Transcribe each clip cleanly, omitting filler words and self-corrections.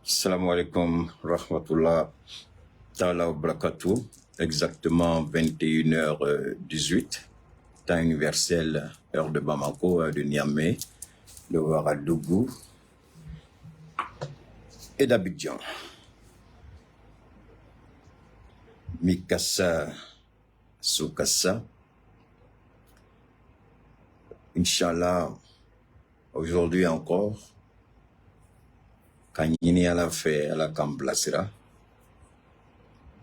Salam alaikum rahmatullah ta'ala wa barakatuh. Exactement 21h18, temps universel, heure de Bamako, heure de Niamey, de Ouagadougou et d'Abidjan. Mikassa, Soukassa. Inch'Allah, aujourd'hui encore, Kanyini ala fe ala kamblasira,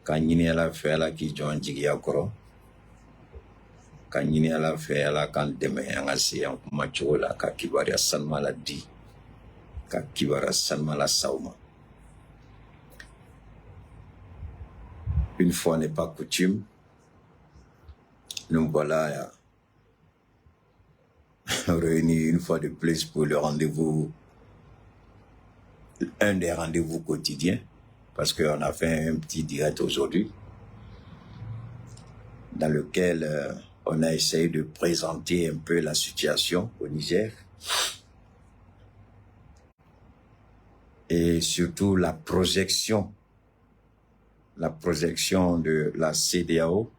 Kanyini ala fe ala ki joan jigiya koro, Kanyini ala fe ala kan deme angasi yang kumachola ka kibari asan maladi, ka kibari asan malasauma. Une fois n'est pas coutume, nous voilà réunis une fois de plus pour le rendez-vous, un des rendez-vous quotidiens, parce qu'on a fait un petit direct aujourd'hui, dans lequel on a essayé de présenter un peu la situation au Niger, et surtout la projection de la CEDEAO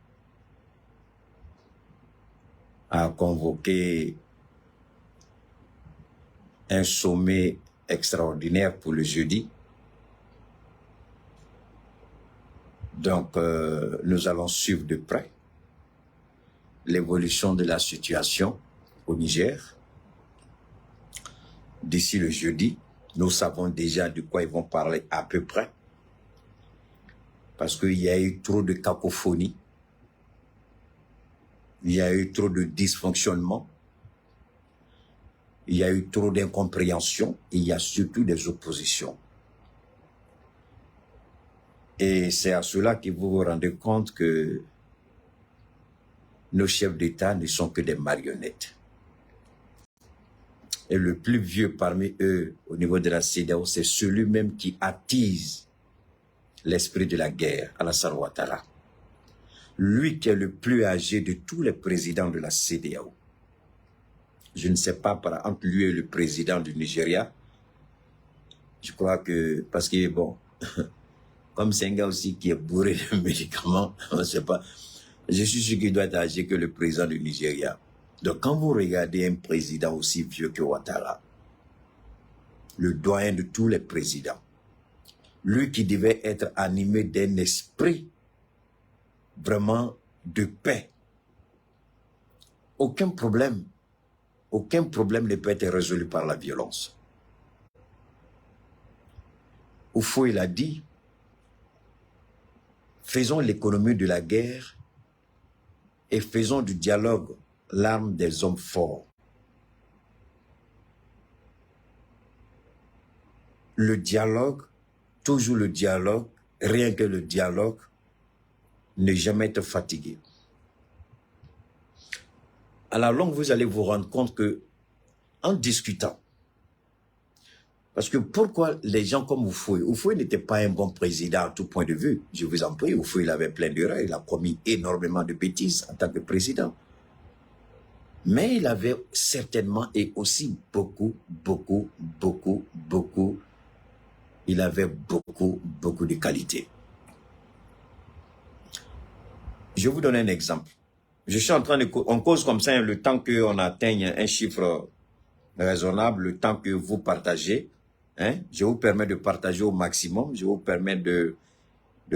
a convoqué un sommet extraordinaire pour le jeudi. Donc, nous allons suivre de près l'évolution de la situation au Niger. D'ici le jeudi, nous savons déjà de quoi ils vont parler à peu près, parce qu'il y a eu trop de cacophonie, il y a eu trop de dysfonctionnement, il y a eu trop d'incompréhension, et il y a surtout des oppositions. Et c'est à cela que vous vous rendez compte que nos chefs d'État ne sont que des marionnettes. Et le plus vieux parmi eux, au niveau de la CEDEAO, c'est celui-même qui attise l'esprit de la guerre, Alassane Ouattara. Lui qui est le plus âgé de tous les présidents de la CEDEAO. Je ne sais pas, entre lui et le président du Nigeria, je crois que, parce que bon, comme c'est un gars aussi qui est bourré de médicaments, on ne sait pas, je suis sûr qu'il doit être âgé que le président du Nigeria. Donc quand vous regardez un président aussi vieux que Ouattara, le doyen de tous les présidents, lui qui devait être animé d'un esprit vraiment de paix, aucun problème ne peut être résolu par la violence. Oufo, il a dit, faisons l'économie de la guerre et faisons du dialogue l'arme des hommes forts. Le dialogue, toujours le dialogue, rien que le dialogue, ne jamais être fatigué. À la longue, vous allez vous rendre compte que, en discutant, parce que pourquoi les gens comme Oufoué n'était pas un bon président à tout point de vue, je vous en prie, Oufoué il avait plein d'erreurs, il a commis énormément de bêtises en tant que président. Mais il avait certainement et aussi beaucoup de qualités. Je vais vous donner un exemple. Je suis en train de... On cause comme ça le temps qu'on atteigne un chiffre raisonnable, le temps que vous partagez. Hein? Je vous permets de partager au maximum. Je vous permets de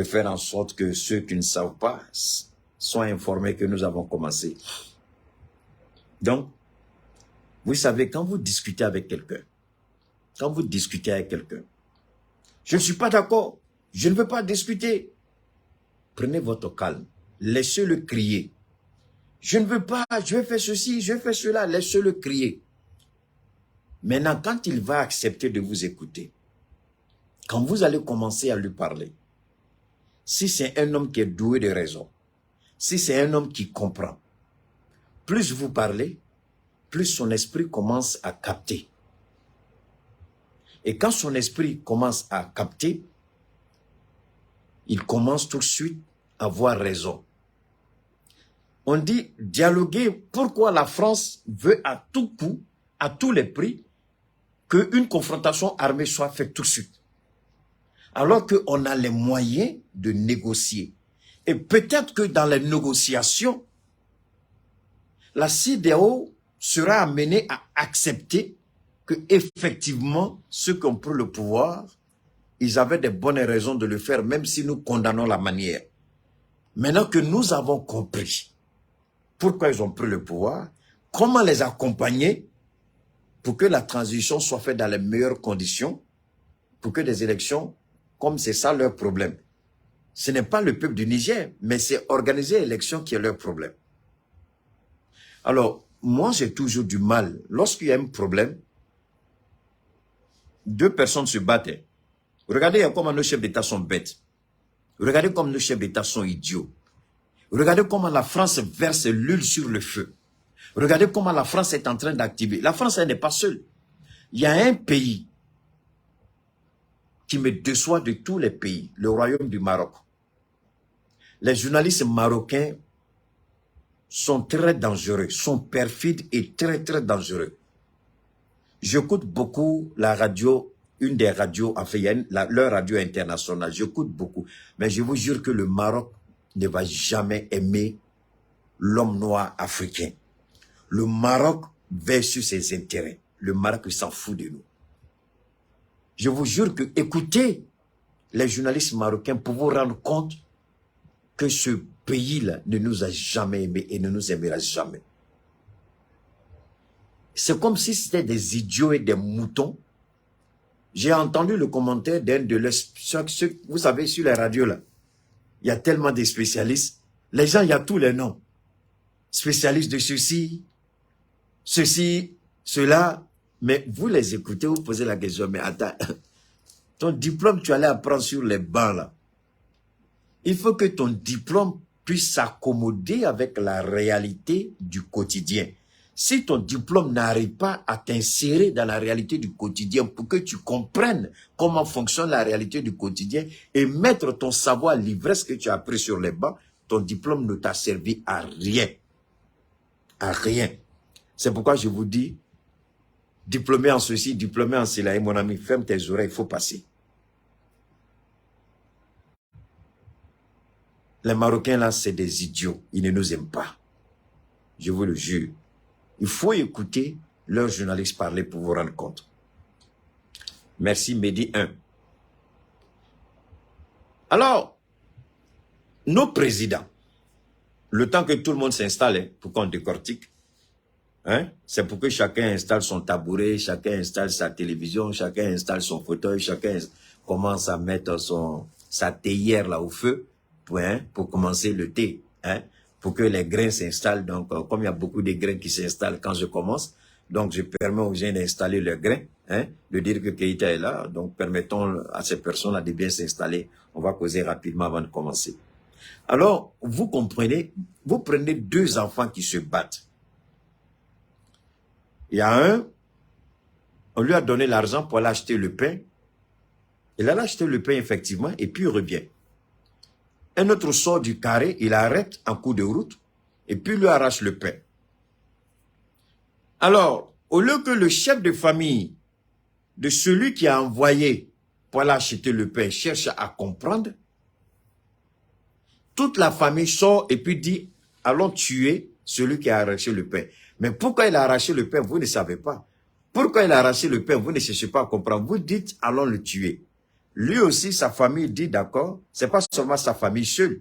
faire en sorte que ceux qui ne savent pas soient informés que nous avons commencé. Donc, vous savez, quand vous discutez avec quelqu'un, je ne suis pas d'accord, je ne veux pas discuter. Prenez votre calme, laissez-le crier. Je ne veux pas, je vais faire ceci, je vais faire cela, laissez-le crier. Maintenant, quand il va accepter de vous écouter, quand vous allez commencer à lui parler, si c'est un homme qui est doué de raison, si c'est un homme qui comprend, plus vous parlez, plus son esprit commence à capter. Et quand son esprit commence à capter, il commence tout de suite à avoir raison. On dit dialoguer. Pourquoi la France veut à tout coup, à tous les prix, qu'une confrontation armée soit faite tout de suite? alors qu'on a les moyens de négocier. Et peut-être que dans les négociations, la CEDEAO sera amenée à accepter que effectivement, ceux qui ont pris le pouvoir, ils avaient des bonnes raisons de le faire, même si nous condamnons la manière. Maintenant que nous avons compris pourquoi ils ont pris le pouvoir, comment les accompagner pour que la transition soit faite dans les meilleures conditions, pour que des élections, comme c'est ça leur problème. Ce n'est pas le peuple du Niger, mais c'est organiser l'élection qui est leur problème. Alors, moi j'ai toujours du mal, lorsqu'il y a un problème, deux personnes se battent. Regardez comment nos chefs d'État sont bêtes. Regardez comme nos chefs d'État sont idiots. Regardez comment la France verse l'huile sur le feu. Regardez comment la France est en train d'activer. La France, elle n'est pas seule. Il y a un pays qui me déçoit de tous les pays, le royaume du Maroc. Les journalistes marocains sont très dangereux, sont perfides et très dangereux. J'écoute beaucoup la radio, une des radios, enfin, leur radio internationale, j'écoute beaucoup. Mais je vous jure que le Maroc ne va jamais aimer l'homme noir africain. Le Maroc veille sur ses intérêts. Le Maroc s'en fout de nous. Je vous jure que écoutez les journalistes marocains pour vous rendre compte que ce pays-là ne nous a jamais aimés et ne nous aimera jamais. C'est comme si c'était des idiots et des moutons. J'ai entendu le commentaire d'un de leurs... Vous savez, sur la radio, là, il y a tellement de spécialistes. Les gens, il y a tous les noms. Spécialistes de ceci, cela. Mais vous les écoutez, vous posez la question, mais attends, ton diplôme, tu allais apprendre sur les bancs, là. Il faut que ton diplôme puisse s'accommoder avec la réalité du quotidien. Si ton diplôme n'arrive pas à t'insérer dans la réalité du quotidien pour que tu comprennes comment fonctionne la réalité du quotidien et mettre ton savoir l'ivresse que tu as appris sur les bancs, ton diplôme ne t'a servi à rien. À rien. C'est pourquoi je vous dis, diplômé en ceci, diplômé en cela, et mon ami, ferme tes oreilles, il faut passer. Les Marocains là, c'est des idiots, ils ne nous aiment pas. Je vous le jure. Il faut écouter leurs journalistes parler pour vous rendre compte. Merci, Mehdi 1. Alors, nos présidents, le temps que tout le monde s'installe, pour qu'on décortique, c'est pour que chacun installe son tabouret, chacun installe sa télévision, chacun installe son fauteuil, chacun commence à mettre sa théière là au feu pour commencer le thé. Pour que les grains s'installent. Donc, comme il y a beaucoup de grains qui s'installent quand je commence, donc je permets aux gens d'installer leurs grains, de dire que Keïta est là. Donc, permettons à ces personnes-là de bien s'installer. On va causer rapidement avant de commencer. Alors, vous comprenez, vous prenez deux enfants qui se battent. Il y a un, on lui a donné l'argent pour aller acheter le pain. Il allait acheter le pain, effectivement, et puis il revient. Un autre sort du carré, il arrête en cours de route et puis lui arrache le pain. Alors, au lieu que le chef de famille de celui qui a envoyé pour aller acheter le pain cherche à comprendre, toute la famille sort et puis dit, allons tuer celui qui a arraché le pain. Mais pourquoi il a arraché le pain, vous ne savez pas. Pourquoi il a arraché le pain, vous ne cherchez pas à comprendre. Vous dites, allons le tuer. Lui aussi, sa famille dit d'accord, c'est pas seulement sa famille seule.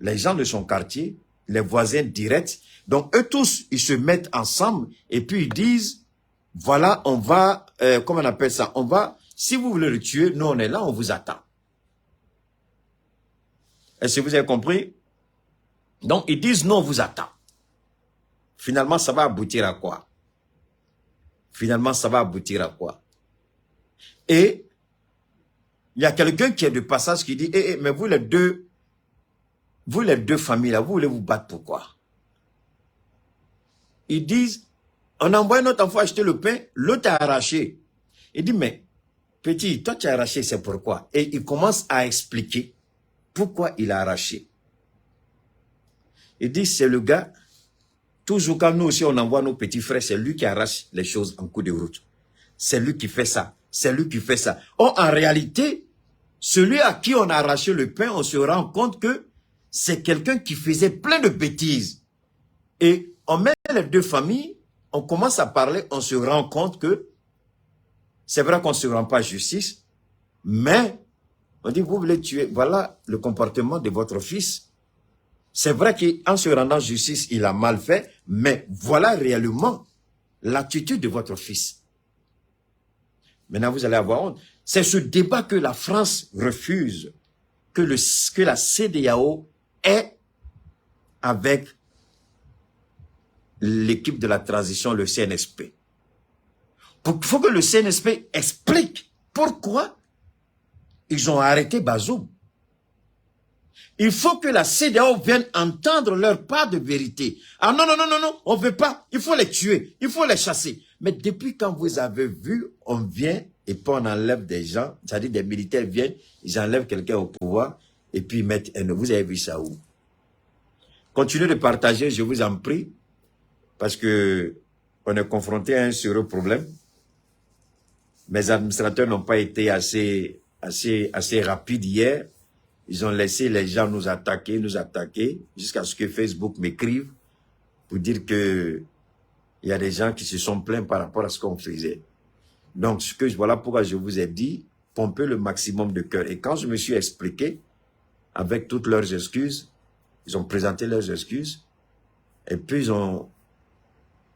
Les gens de son quartier, les voisins directs, donc eux tous, ils se mettent ensemble et puis ils disent, voilà, on va, comment on appelle ça, on va, si vous voulez le tuer, nous on est là, on vous attend. Est-ce que vous avez compris? Donc ils disent, non, on vous attend. Finalement, ça va aboutir à quoi? Finalement, ça va aboutir à quoi? Et il y a quelqu'un qui est de passage qui dit, mais vous les deux familles là, vous voulez vous battre pourquoi? Ils disent, on envoie notre enfant acheter le pain, l'autre a arraché. Il dit, mais petit, toi tu as arraché, c'est pourquoi? Et il commence à expliquer pourquoi il a arraché. Il dit, c'est le gars, toujours quand nous aussi on envoie nos petits frères, c'est lui qui arrache les choses en cours de route. C'est lui qui fait ça, c'est lui qui fait ça. Or, en réalité, celui à qui on a arraché le pain, on se rend compte que c'est quelqu'un qui faisait plein de bêtises. Et on met les deux familles, on commence à parler, on se rend compte que c'est vrai qu'on ne se rend pas justice, mais on dit, vous voulez tuer, voilà le comportement de votre fils. C'est vrai qu'en se rendant justice, il a mal fait, mais voilà réellement l'attitude de votre fils. Maintenant, vous allez avoir honte. C'est ce débat que la France refuse, que la CEDEAO ait avec l'équipe de la transition, le CNSP. Il faut que le CNSP explique pourquoi ils ont arrêté Bazoum. Il faut que la CEDEAO vienne entendre leur part de vérité. Ah non, non, non, non, non, on ne veut pas. Il faut les tuer, il faut les chasser. Mais depuis quand vous avez vu, on vient et puis on enlève des gens, c'est-à-dire des militaires viennent, ils enlèvent quelqu'un au pouvoir et puis ils mettent un. Vous avez vu ça où? Continuez de partager, je vous en prie, parce que on est confronté à un sérieux problème. Mes administrateurs n'ont pas été assez rapides hier. Ils ont laissé les gens nous attaquer, jusqu'à ce que Facebook m'écrive pour dire que il y a des gens qui se sont plaints par rapport à ce qu'on faisait. Donc, voilà pourquoi je vous ai dit, pomper le maximum de cœur. Et quand je me suis expliqué, avec toutes leurs excuses, ils ont présenté leurs excuses, et puis ils ont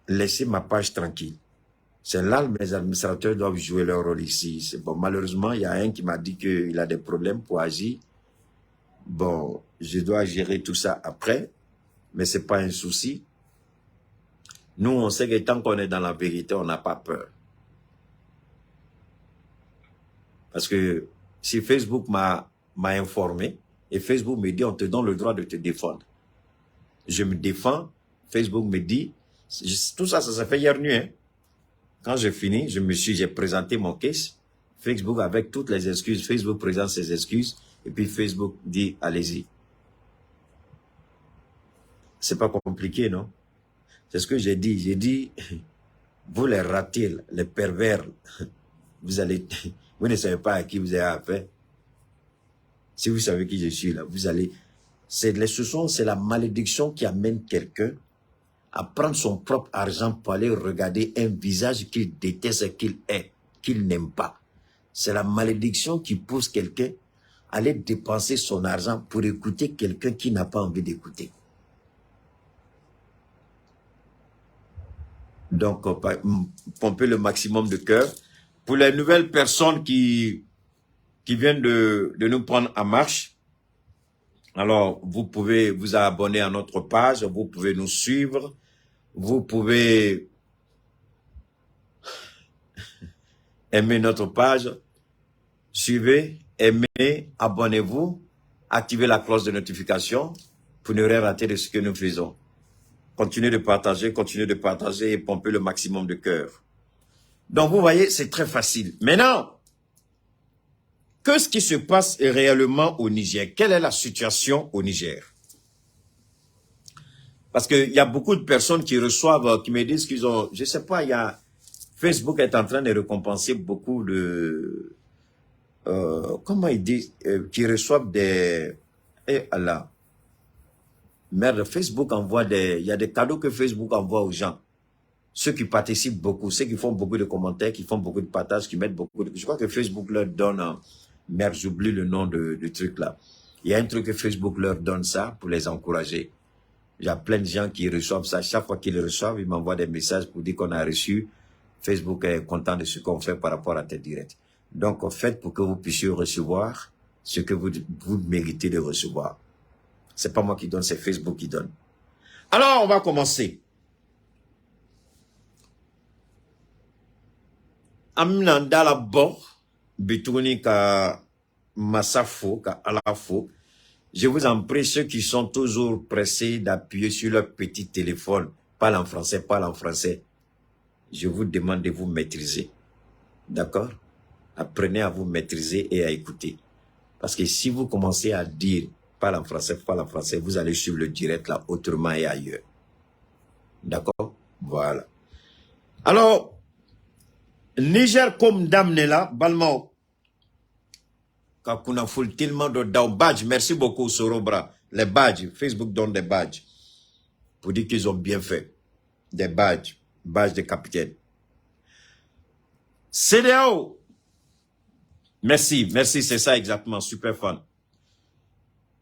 laissé ma page tranquille. C'est là que mes administrateurs doivent jouer leur rôle ici. Bon, malheureusement, il y a un qui m'a dit qu'il a des problèmes pour agir. Bon, je dois gérer tout ça après, mais ce n'est pas un souci. Nous, on sait que tant qu'on est dans la vérité, on n'a pas peur. Parce que si Facebook m'a informé, et Facebook me dit, on te donne le droit de te défendre. Je me défends, Facebook me dit, tout ça, ça s'est fait hier nuit. Hein. Quand j'ai fini, j'ai présenté mon case. Facebook, avec toutes les excuses, Facebook présente ses excuses, et puis Facebook dit, allez-y. C'est pas compliqué, non? C'est ce que j'ai dit. J'ai dit, vous les ratez, les pervers, vous ne savez pas à qui vous avez affaire. Si vous savez qui je suis là, vous allez... C'est la malédiction qui amène quelqu'un à prendre son propre argent pour aller regarder un visage qu'il déteste, qu'il n'aime pas. C'est la malédiction qui pousse quelqu'un à aller dépenser son argent pour écouter quelqu'un qui n'a pas envie d'écouter. Donc, pomper le maximum de cœur. Pour les nouvelles personnes qui viennent de nous prendre en marche, alors vous pouvez vous abonner à notre page, vous pouvez nous suivre, vous pouvez aimer notre page, suivez, aimez, abonnez-vous, activez la cloche de notification pour ne rien rater de ce que nous faisons. Continuez de partager et pomper le maximum de cœur. Donc, vous voyez, c'est très facile. Maintenant, qu'est-ce qui se passe réellement au Niger? Quelle est la situation au Niger? Parce qu'il y a beaucoup de personnes qui reçoivent, qui me disent qu'ils ont, je sais pas, Facebook est en train de récompenser beaucoup de, comment ils disent, qui reçoivent des, Allah. Merde, Facebook envoie il y a des cadeaux que Facebook envoie aux gens. Ceux qui participent beaucoup, ceux qui font beaucoup de commentaires, qui font beaucoup de partages, qui mettent beaucoup de... Je crois que Facebook leur donne... merde, j'oublie le nom du truc là. Il y a un truc que Facebook leur donne ça pour les encourager. Il y a plein de gens qui reçoivent ça. Chaque fois qu'ils le reçoivent, ils m'envoient des messages pour dire qu'on a reçu. Facebook est content de ce qu'on fait par rapport à tes directs. Donc, faites pour que vous puissiez recevoir ce que vous méritez de recevoir. C'est pas moi qui donne, c'est Facebook qui donne. Alors, on va commencer. Aminandala bon, bitouni ka massafo, ka alafo. Je vous en prie, ceux qui sont toujours pressés d'appuyer sur leur petit téléphone, parle en français. Je vous demande de vous maîtriser. D'accord? Apprenez à vous maîtriser et à écouter. Parce que si vous commencez à dire parle en français, vous allez suivre le direct là, autrement et ailleurs. D'accord? Voilà. Alors, Niger comme Damnela, Balmao. Kakuna full tellement de badges. Merci beaucoup, Sorobra. Les badges. Facebook donne des badges. Pour dire qu'ils ont bien fait. Des badges. Badges de capitaine. CEDEAO. Merci, c'est ça exactement. Super fan.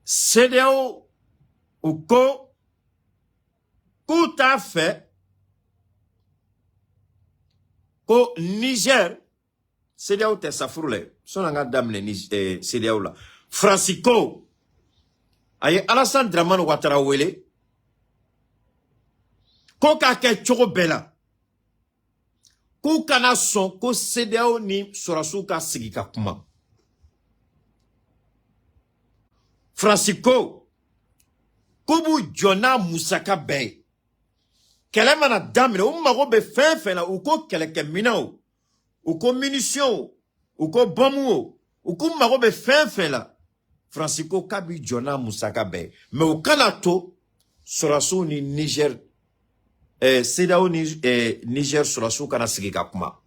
CEDEAO. Ou ko. Tout à fait. Ko Niger. CEDEAO te safroule. Son anga dame le CEDEAO la. Francisco. Aye Alassane Dramane Ouattara wele. Ko ka ke chogo bela. Ko kana son ko CEDEAO ni Sorasu ka sigi ka kuma. Francisco. Kubu Jona Musaka Bey. Kele mana damine ou mago be fin la ou ko kele ke minao. Ou ko munition, ou ko bomu, ou ko mago be fin la. Francisco Kabi Jona Musaka Bey. Mais au Kanato, Sorasu ni Niger, CEDEAO ni Niger Sorasu kana sigi ka kuma.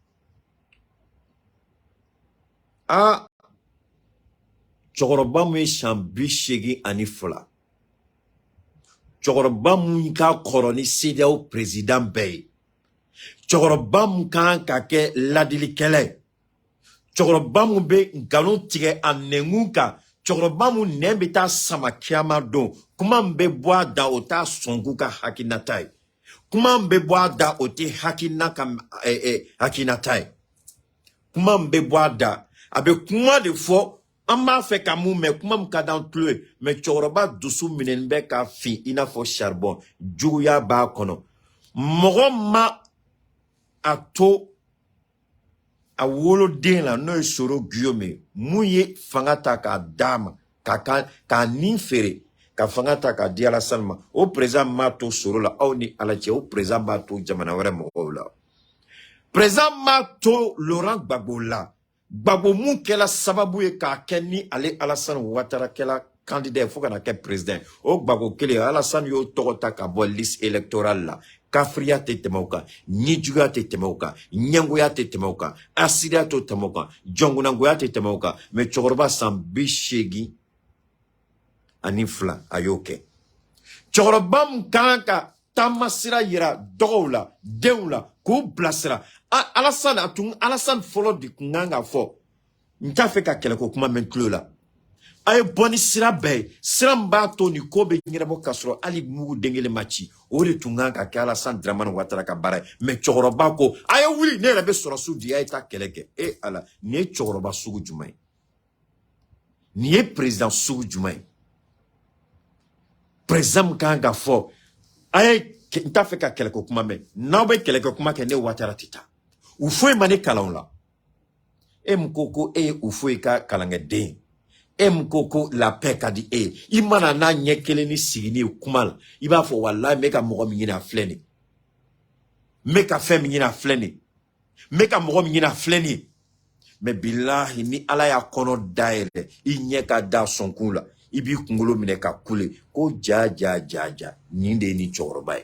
Ah, Chokoroba mwe chambi shegi anifla. Chokoroba mwe koroni CEDEAO président Bey. Chokoroba mwe kake ladili kele. Chokoroba mwe galon tige anenguka. Chokoroba mwe nembita samakiama don. Kuma mbe boa da ota songuka hakinatai. Kuma mbe boa da oti hakinaka hakinatai. Kuma mbe boa da. Abe kuma de fo. Amba fait kamou me kuma mkadan tlue. Me chokoroba dusu minenbe ka fi ina fo charbon. Juya ba kono. Mogoma ato a wolo den la no soro guillaume mouye fangata ka dama ka ninfere ka fangata ka di Alassane ma o présent mato soro la au ni alache o présent mato jamana wara mo la présent mato Laurent Gbagbo la Gbagbo mou kela sababu e ka kenni ale Alassane Ouattara kela candidat faut kana ke président o Gbagbo kele Alassane yo tokota ka bo liste électorale la Kafria te temauka, Nijuga te temauka, Nyangoya te temauka, Asiria te temauka, Jongunangoya te temauka, mais Chokoroba sambishegi anifla ayoke. Chokoroba mkanka tamasira yira doula, deula, kublasira. Alassane follow di kunganga fo. Ntafeka keleko kuma menklo la. Aye boni sira bay, sira mbato ni kobe ngirabo kasro ali mugu dengele machi. Ore tunganga ke Alassane Dramane Ouattara ka baray. Me Chokoroba ko aye wuli ne rebe sorasu di aye ta keleke. E ala, ni Chokoroba sugu jumay. Ni président sugu jumay. Président mkanga fo. Aye ntafeka keleko kuma me. Naube keleko kuma ke ne Ouattara tita. Ufwe mane kalon la. E mkoko ufwe ka kalange den. Mkoko la paix kadi imana na nyekele ni sigini kumal iba fo wallahi meka mogo mingina fleni meka fe mingina fleni meka mogo mingina fleni me billahi ni ala ya kono daele inyeka da sonkula ibi kungulo mineka kule ko ja ninde ni choroba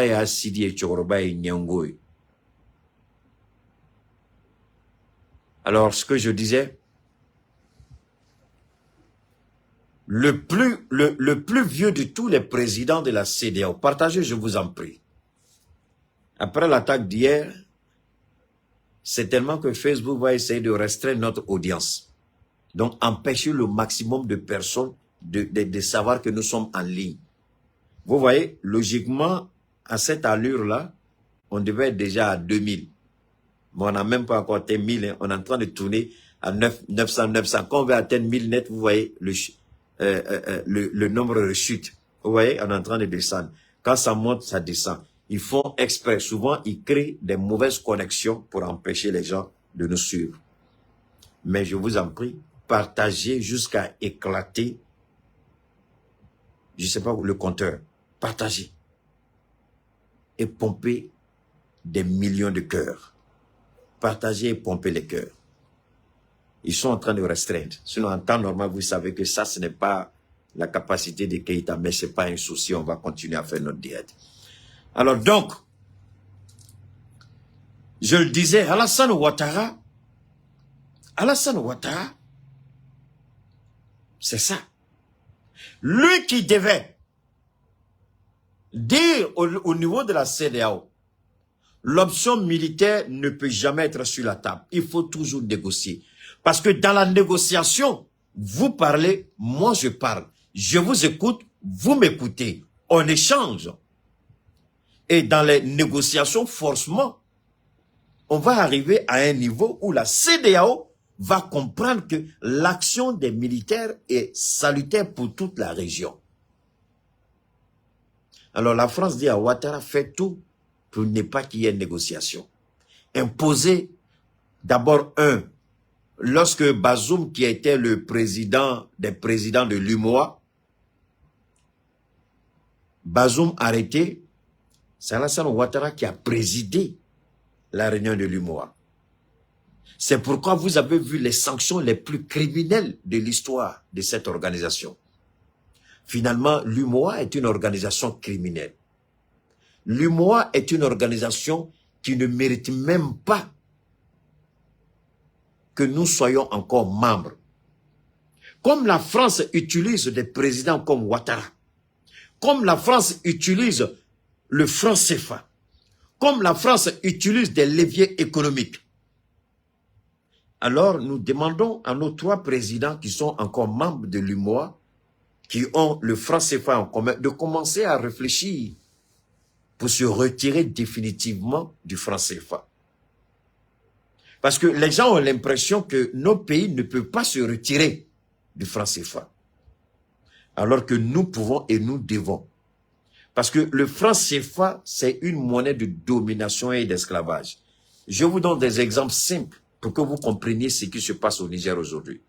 ya sidi choroba nyangoy. Alors, ce que je disais, le plus vieux de tous les présidents de la CEDEAO, partagez, je vous en prie. Après l'attaque d'hier, c'est tellement que Facebook va essayer de restreindre notre audience. Donc, empêcher le maximum de personnes de savoir que nous sommes en ligne. Vous voyez, logiquement, à cette allure-là, on devait être déjà à 2000. Mais on n'a même pas encore atteint 1000. Hein. On est en train de tourner à 900. Quand on va atteindre 1000 net, vous voyez le nombre de chutes. Vous voyez, on est en train de descendre. Quand ça monte, ça descend. Ils font exprès. Souvent, ils créent des mauvaises connexions pour empêcher les gens de nous suivre. Mais je vous en prie, partagez jusqu'à éclater, je ne sais pas, le compteur. Partagez. Et pompez des millions de cœurs. Partagez et pompez les cœurs. Ils sont en train de restreindre. Sinon, en temps normal, vous savez que ça, ce n'est pas la capacité de Keïta, mais ce n'est pas un souci. On va continuer à faire notre diète. Alors donc, je le disais, Alassane Ouattara Alassane Ouattara, c'est ça. Lui qui devait dire au niveau de la CEDEAO, l'option militaire ne peut jamais être sur la table. Il faut toujours négocier. Parce que dans la négociation, vous parlez, moi je parle. Je vous écoute, vous m'écoutez. On échange. Et dans les négociations, forcément, on va arriver à un niveau où la CEDEAO va comprendre que l'action des militaires est salutaire pour toute la région. Alors la France dit à Ouattara, fait tout pour ne pas qu'il y ait négociation. Imposer d'abord lorsque Bazoum, qui était le président des présidents de l'UMOA, Bazoum arrêté, c'est Alassane Ouattara qui a présidé la réunion de l'UMOA. C'est pourquoi vous avez vu les sanctions les plus criminelles de l'histoire de cette organisation. Finalement, l'UMOA est une organisation criminelle. L'UMOA est une organisation qui ne mérite même pas que nous soyons encore membres. Comme la France utilise des présidents comme Ouattara, comme la France utilise le franc CFA, comme la France utilise des leviers économiques, alors nous demandons à nos 3 présidents qui sont encore membres de l'UMOA, qui ont le franc CFA en commun, de commencer à réfléchir pour se retirer définitivement du franc CFA. Parce que les gens ont l'impression que nos pays ne peuvent pas se retirer du franc CFA. Alors que nous pouvons et nous devons. Parce que le franc CFA, c'est une monnaie de domination et d'esclavage. Je vous donne des exemples simples pour que vous compreniez ce qui se passe au Niger aujourd'hui.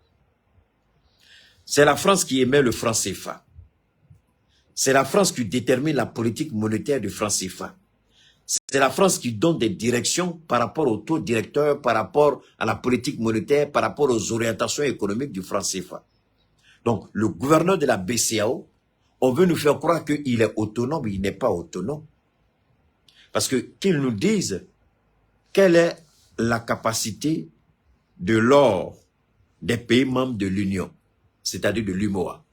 C'est la France qui émet le franc CFA. C'est la France qui détermine la politique monétaire du franc CFA. C'est la France qui donne des directions par rapport au taux directeur, par rapport à la politique monétaire, par rapport aux orientations économiques du franc CFA. Donc, le gouverneur de la BCEAO, on veut nous faire croire qu'il est autonome, mais il n'est pas autonome. Parce que qu'ils nous disent quelle est la capacité de l'or des pays membres de l'Union, c'est-à-dire de l'UMOA.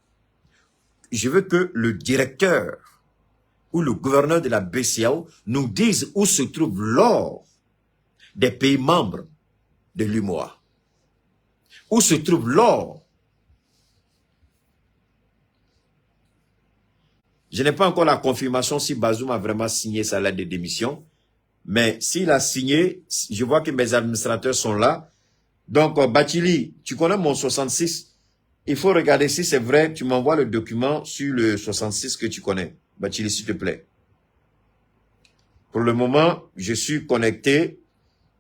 Je veux que le directeur ou le gouverneur de la BCEAO nous dise où se trouve l'or des pays membres de l'UMOA. Où se trouve l'or? Je n'ai pas encore la confirmation si Bazoum a vraiment signé sa lettre de démission. Mais s'il a signé, je vois que mes administrateurs sont là. Donc, Bathily, tu connais mon 66. Il faut regarder si c'est vrai. Tu m'envoies le document sur le 66 que tu connais. Bathily, s'il te plaît. Pour le moment, je suis connecté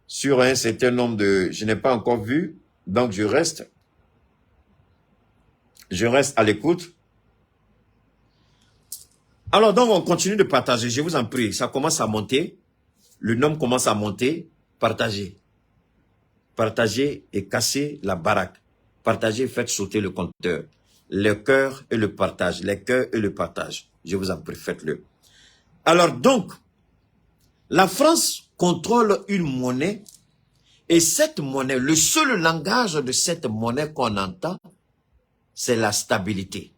sur un certain nombre de... Je n'ai pas encore vu. Donc, je reste à l'écoute. Alors, donc, on continue de partager. Je vous en prie. Ça commence à monter. Le nom commence à monter. Partagez. Partagez et cassez la baraque. Partagez, faites sauter le compteur. Le cœur et le partage. Les cœurs et le partage. Je vous en prie, faites-le. Alors donc, la France contrôle une monnaie et cette monnaie, le seul langage de cette monnaie qu'on entend, c'est la stabilité.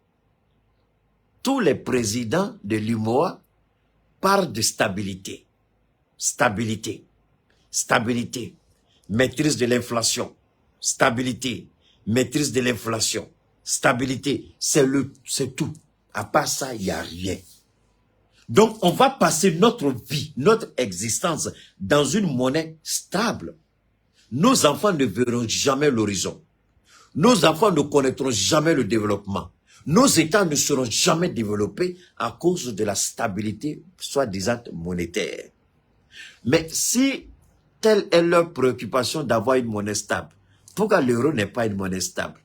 Tous les présidents de l'UMOA parlent de stabilité. Stabilité. Stabilité. Maîtrise de l'inflation. Stabilité. Maîtrise de l'inflation. Stabilité. C'est tout. À part ça, il n'y a rien. Donc, on va passer notre vie, notre existence dans une monnaie stable. Nos enfants ne verront jamais l'horizon. Nos enfants ne connaîtront jamais le développement. Nos États ne seront jamais développés à cause de la stabilité soi-disant monétaire. Mais si telle est leur préoccupation d'avoir une monnaie stable, pourquoi l'euro n'est pas une monnaie stable?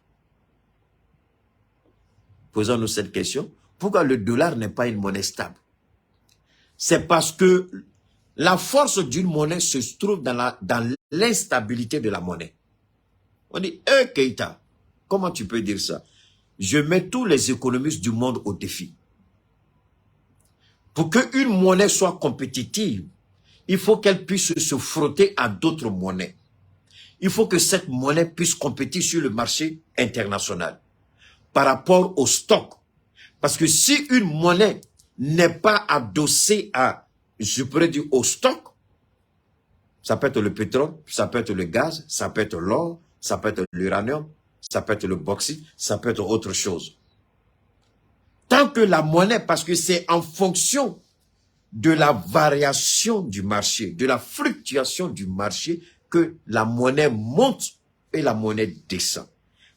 Posons-nous cette question. Pourquoi le dollar n'est pas une monnaie stable? C'est parce que la force d'une monnaie se trouve dans l'instabilité de la monnaie. On dit, Keïta, comment tu peux dire ça? Je mets tous les économistes du monde au défi. Pour qu'une monnaie soit compétitive, il faut qu'elle puisse se frotter à d'autres monnaies. il faut que cette monnaie puisse compétir sur le marché international par rapport au stock. Parce que si une monnaie n'est pas adossée à, je pourrais dire, au stock, ça peut être le pétrole, ça peut être le gaz, ça peut être l'or, ça peut être l'uranium, ça peut être le bauxite, ça peut être autre chose. Tant que la monnaie, parce que c'est en fonction de la variation du marché, de la fluctuation du marché, que la monnaie monte et la monnaie descend.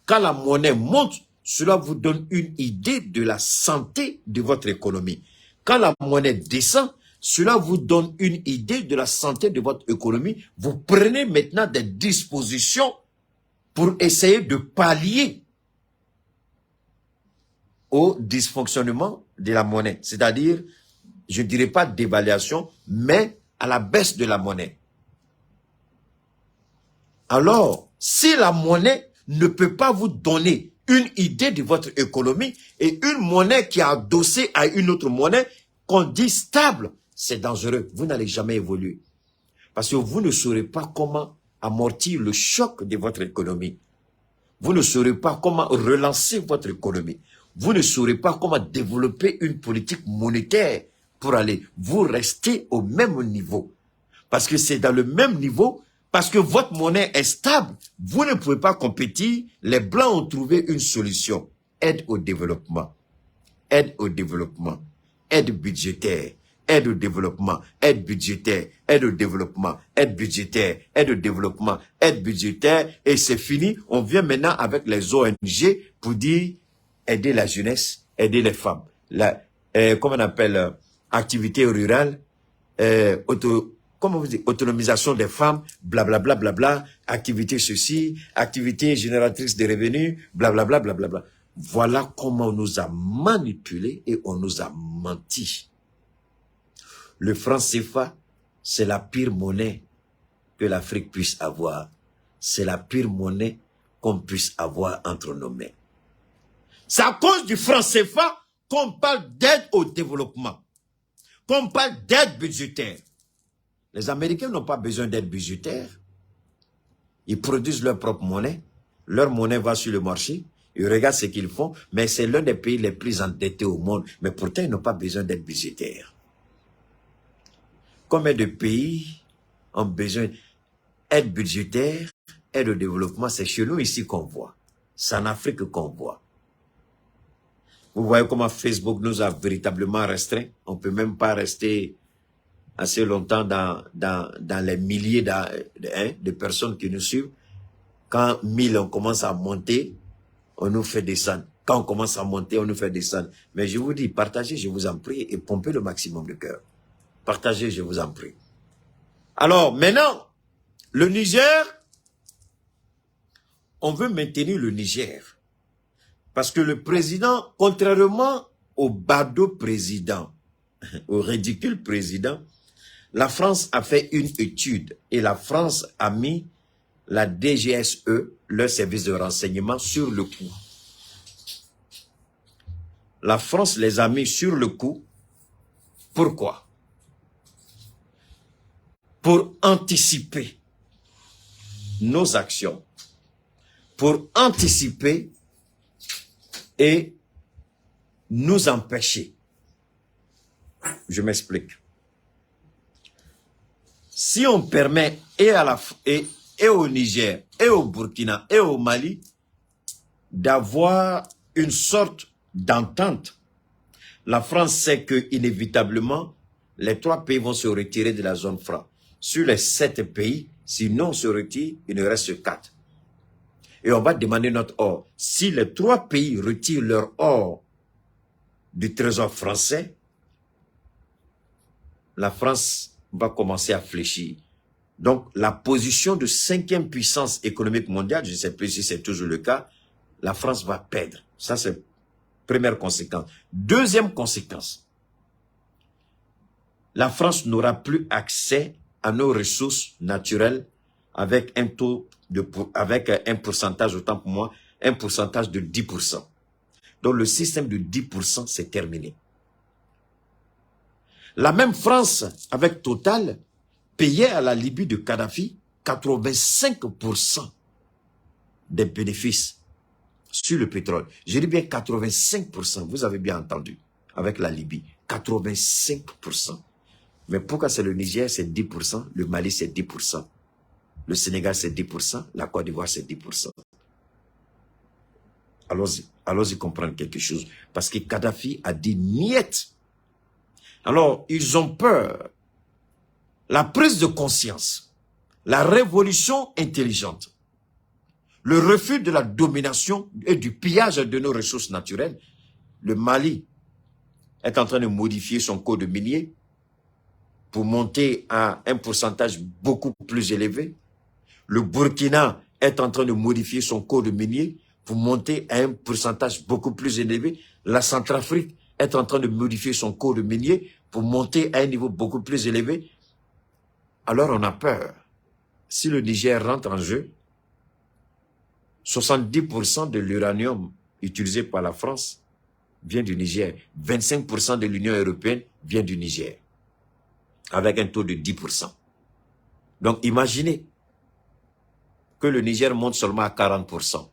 Quand la monnaie monte, cela vous donne une idée de la santé de votre économie. Quand la monnaie descend, cela vous donne une idée de la santé de votre économie. Vous prenez maintenant des dispositions pour essayer de pallier au dysfonctionnement de la monnaie. C'est-à-dire, je ne dirais pas d'évaluation, mais à la baisse de la monnaie. Alors, si la monnaie ne peut pas vous donner une idée de votre économie et une monnaie qui est adossée à une autre monnaie qu'on dit stable, c'est dangereux. Vous n'allez jamais évoluer. Parce que vous ne saurez pas comment amortir le choc de votre économie. Vous ne saurez pas comment relancer votre économie. Vous ne saurez pas comment développer une politique monétaire pour aller. Vous restez au même niveau. Parce que c'est dans le même niveau, parce que votre monnaie est stable, vous ne pouvez pas compétir. Les Blancs ont trouvé une solution. Aide au développement. Aide au développement. Aide budgétaire. Aide au développement, aide budgétaire, aide au développement, aide budgétaire, aide au développement, aide budgétaire, et c'est fini. On vient maintenant avec les ONG pour dire aider la jeunesse, aider les femmes. Comment on appelle, activité rurale, comment vous dites, autonomisation des femmes, blablabla, blabla, activité ceci, activité génératrice de revenus, blablabla, blablabla. Voilà comment on nous a manipulés et on nous a menti. Le franc CFA, c'est la pire monnaie que l'Afrique puisse avoir. C'est la pire monnaie qu'on puisse avoir entre nos mains. C'est à cause du franc CFA qu'on parle d'aide au développement, qu'on parle d'aide budgétaire. Les Américains n'ont pas besoin d'aide budgétaire. Ils produisent leur propre monnaie. Leur monnaie va sur le marché. Ils regardent ce qu'ils font. Mais c'est l'un des pays les plus endettés au monde. Mais pourtant, ils n'ont pas besoin d'aide budgétaire. Combien de pays ont besoin d'aide budgétaire, aide au développement? C'est chez nous ici qu'on voit. C'est en Afrique qu'on voit. Vous voyez comment Facebook nous a véritablement restreints. On ne peut même pas rester assez longtemps dans les milliers de personnes qui nous suivent. Quand 1000, on commence à monter, on nous fait descendre. Quand on commence à monter, on nous fait descendre. Mais je vous dis, partagez, je vous en prie, et pompez le maximum de cœur. Partagez, je vous en prie. Alors, maintenant, le Niger, on veut maintenir le Niger. Parce que le président, contrairement au badaud président, au ridicule président, la France a fait une étude et la France a mis la DGSE, leur service de renseignement, sur le coup. La France les a mis sur le coup. Pourquoi? Pour anticiper nos actions, pour anticiper et nous empêcher. Je m'explique. Si on permet et au Niger, et au Burkina, et au Mali, d'avoir une sorte d'entente, la France sait que inévitablement, les 3 pays vont se retirer de la zone franc. Sur les 7 pays, sinon on se retire, il ne reste que 4. Et on va demander notre or. Si les 3 pays retirent leur or du trésor français, la France va commencer à fléchir. Donc, la position de 5e puissance économique mondiale, je ne sais plus si c'est toujours le cas, la France va perdre. Ça, c'est la première conséquence. Deuxième conséquence, la France n'aura plus accès à nos ressources naturelles avec un taux avec un pourcentage, autant pour moi, un pourcentage de 10%. Donc, le système de 10%, c'est terminé. La même France, avec Total, payait à la Libye de Kadhafi 85% des bénéfices sur le pétrole. Je dis bien 85%, vous avez bien entendu, avec la Libye. 85%. Mais pourquoi c'est le Niger, c'est 10%, le Mali, c'est 10%, le Sénégal, c'est 10%, la Côte d'Ivoire, c'est 10%. Allons-y comprendre quelque chose. Parce que Kadhafi a dit niet. Alors, ils ont peur. La prise de conscience, la révolution intelligente, le refus de la domination et du pillage de nos ressources naturelles. Le Mali est en train de modifier son code minier pour monter à un pourcentage beaucoup plus élevé. Le Burkina est en train de modifier son code minier pour monter à un pourcentage beaucoup plus élevé. La Centrafrique est en train de modifier son code minier pour monter à un niveau beaucoup plus élevé. Alors on a peur. Si le Niger rentre en jeu, 70% de l'uranium utilisé par la France vient du Niger. 25% de l'Union européenne vient du Niger. Avec un taux de 10%. Donc imaginez que le Niger monte seulement à 40%.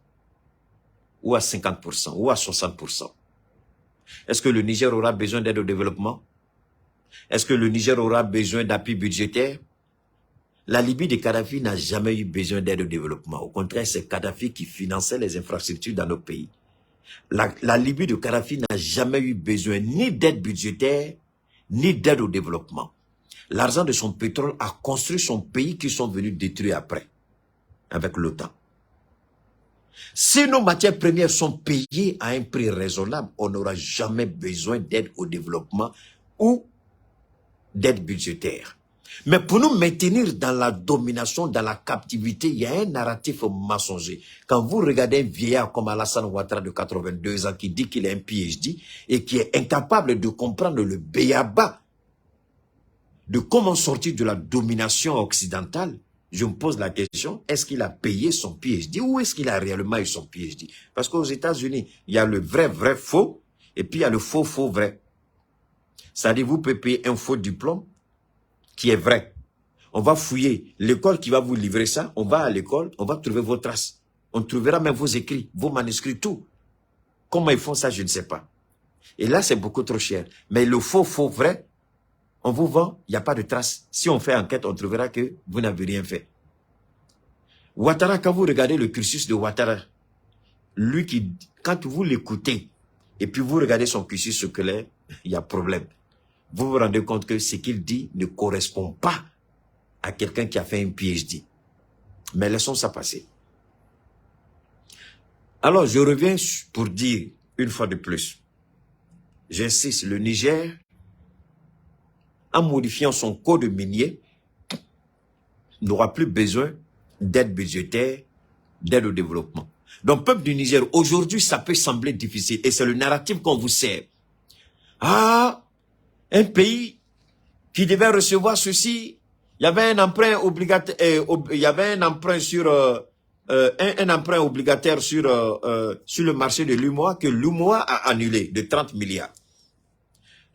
Ou à 50%. Ou à 60%. Est-ce que le Niger aura besoin d'aide au développement? Est-ce que le Niger aura besoin d'appui budgétaire? La Libye de Kadhafi n'a jamais eu besoin d'aide au développement. Au contraire, c'est Kadhafi qui finançait les infrastructures dans nos pays. La Libye de Kadhafi n'a jamais eu besoin ni d'aide budgétaire, ni d'aide au développement. L'argent de son pétrole a construit son pays qui sont venus détruire après, avec l'OTAN. Si nos matières premières sont payées à un prix raisonnable, on n'aura jamais besoin d'aide au développement ou d'aide budgétaire. Mais pour nous maintenir dans la domination, dans la captivité, il y a un narratif mensonger. Quand vous regardez un vieillard comme Alassane Ouattara de 82 ans qui dit qu'il a un PhD et qui est incapable de comprendre le béaba de comment sortir de la domination occidentale, je me pose la question, est-ce qu'il a payé son PhD ou est-ce qu'il a réellement eu son PhD? Parce qu'aux États-Unis, il y a le vrai faux et puis il y a le faux vrai. C'est-à-dire, vous pouvez payer un faux diplôme qui est vrai. On va fouiller l'école qui va vous livrer ça. On va à l'école, on va trouver vos traces. On trouvera même vos écrits, vos manuscrits, tout. Comment ils font ça, je ne sais pas. Et là, c'est beaucoup trop cher. Mais le faux vrai, on vous vend, il n'y a pas de traces. Si on fait enquête, on trouvera que vous n'avez rien fait. Ouattara, quand vous regardez le cursus de Ouattara, lui qui, quand vous l'écoutez, et puis vous regardez son cursus scolaire, il y a problème. Vous vous rendez compte que ce qu'il dit ne correspond pas à quelqu'un qui a fait un PhD. Mais laissons ça passer. Alors, je reviens pour dire, une fois de plus, j'insiste, le Niger, en modifiant son code minier, n'aura plus besoin d'aide budgétaire, d'aide au développement. Donc, peuple du Niger, aujourd'hui, ça peut sembler difficile, et c'est le narratif qu'on vous sert. Ah, un pays qui devait recevoir ceci, il y avait un emprunt obligataire, il y avait un emprunt sur un emprunt obligataire sur le marché de l'UMOA que l'UMOA a annulé de 30 milliards.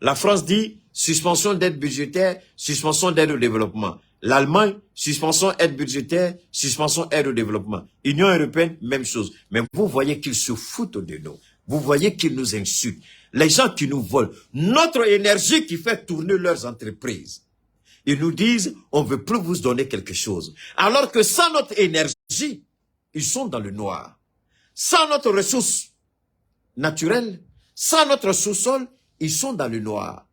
La France dit suspension d'aide budgétaire, suspension d'aide au développement. L'Allemagne, suspension aide budgétaire, suspension aide au développement. Union européenne, même chose. Mais vous voyez qu'ils se foutent de nous. Vous voyez qu'ils nous insultent. Les gens qui nous volent, notre énergie qui fait tourner leurs entreprises. Ils nous disent, on ne veut plus vous donner quelque chose. Alors que sans notre énergie, ils sont dans le noir. Sans notre ressource naturelle, sans notre sous-sol, ils sont dans le noir.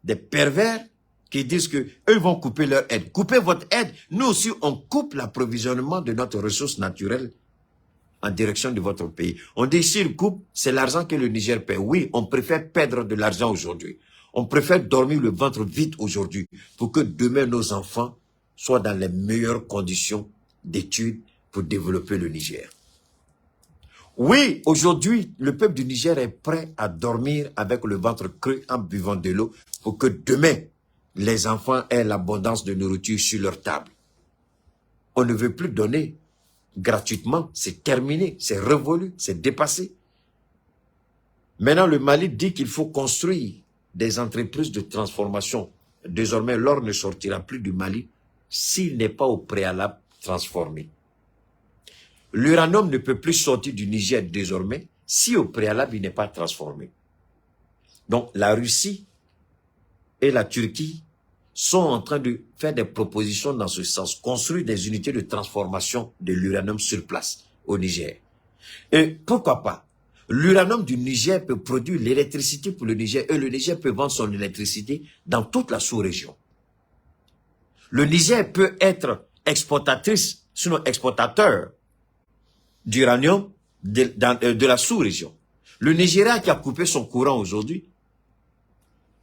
Des pervers qui disent que eux vont couper leur aide. Coupez votre aide. Nous aussi, on coupe l'approvisionnement de notre ressource naturelle en direction de votre pays. On dit, s'il coupe, c'est l'argent que le Niger paie. Oui, on préfère perdre de l'argent aujourd'hui. On préfère dormir le ventre vide aujourd'hui pour que demain, nos enfants soient dans les meilleures conditions d'études pour développer le Niger. Oui, aujourd'hui, le peuple du Niger est prêt à dormir avec le ventre creux en buvant de l'eau pour que demain, les enfants aient l'abondance de nourriture sur leur table. On ne veut plus donner gratuitement, c'est terminé, c'est révolu, c'est dépassé. Maintenant, le Mali dit qu'il faut construire des entreprises de transformation. Désormais, l'or ne sortira plus du Mali s'il n'est pas au préalable transformé. L'uranium ne peut plus sortir du Niger désormais si au préalable il n'est pas transformé. Donc la Russie et la Turquie sont en train de faire des propositions dans ce sens, construire des unités de transformation de l'uranium sur place au Niger. Et pourquoi pas? L'uranium du Niger peut produire l'électricité pour le Niger et le Niger peut vendre son électricité dans toute la sous-région. Le Niger peut être exportatrice, sinon exportateur d'uranium de la sous-région. Le Nigeria qui a coupé son courant aujourd'hui,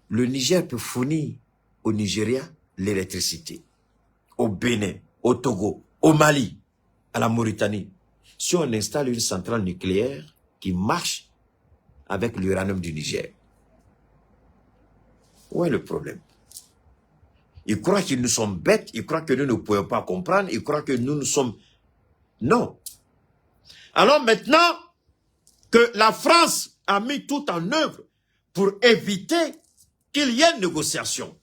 le Niger peut fournir au Nigeria l'électricité, au Bénin, au Togo, au Mali, à la Mauritanie. Si on installe une centrale nucléaire qui marche avec l'uranium du Niger, où est le problème? Ils croient qu'ils nous sommes bêtes, ils croient que nous ne pouvons pas comprendre, ils croient que nous sommes... Non. Alors maintenant que la France a mis tout en œuvre pour éviter qu'il y ait une négociation,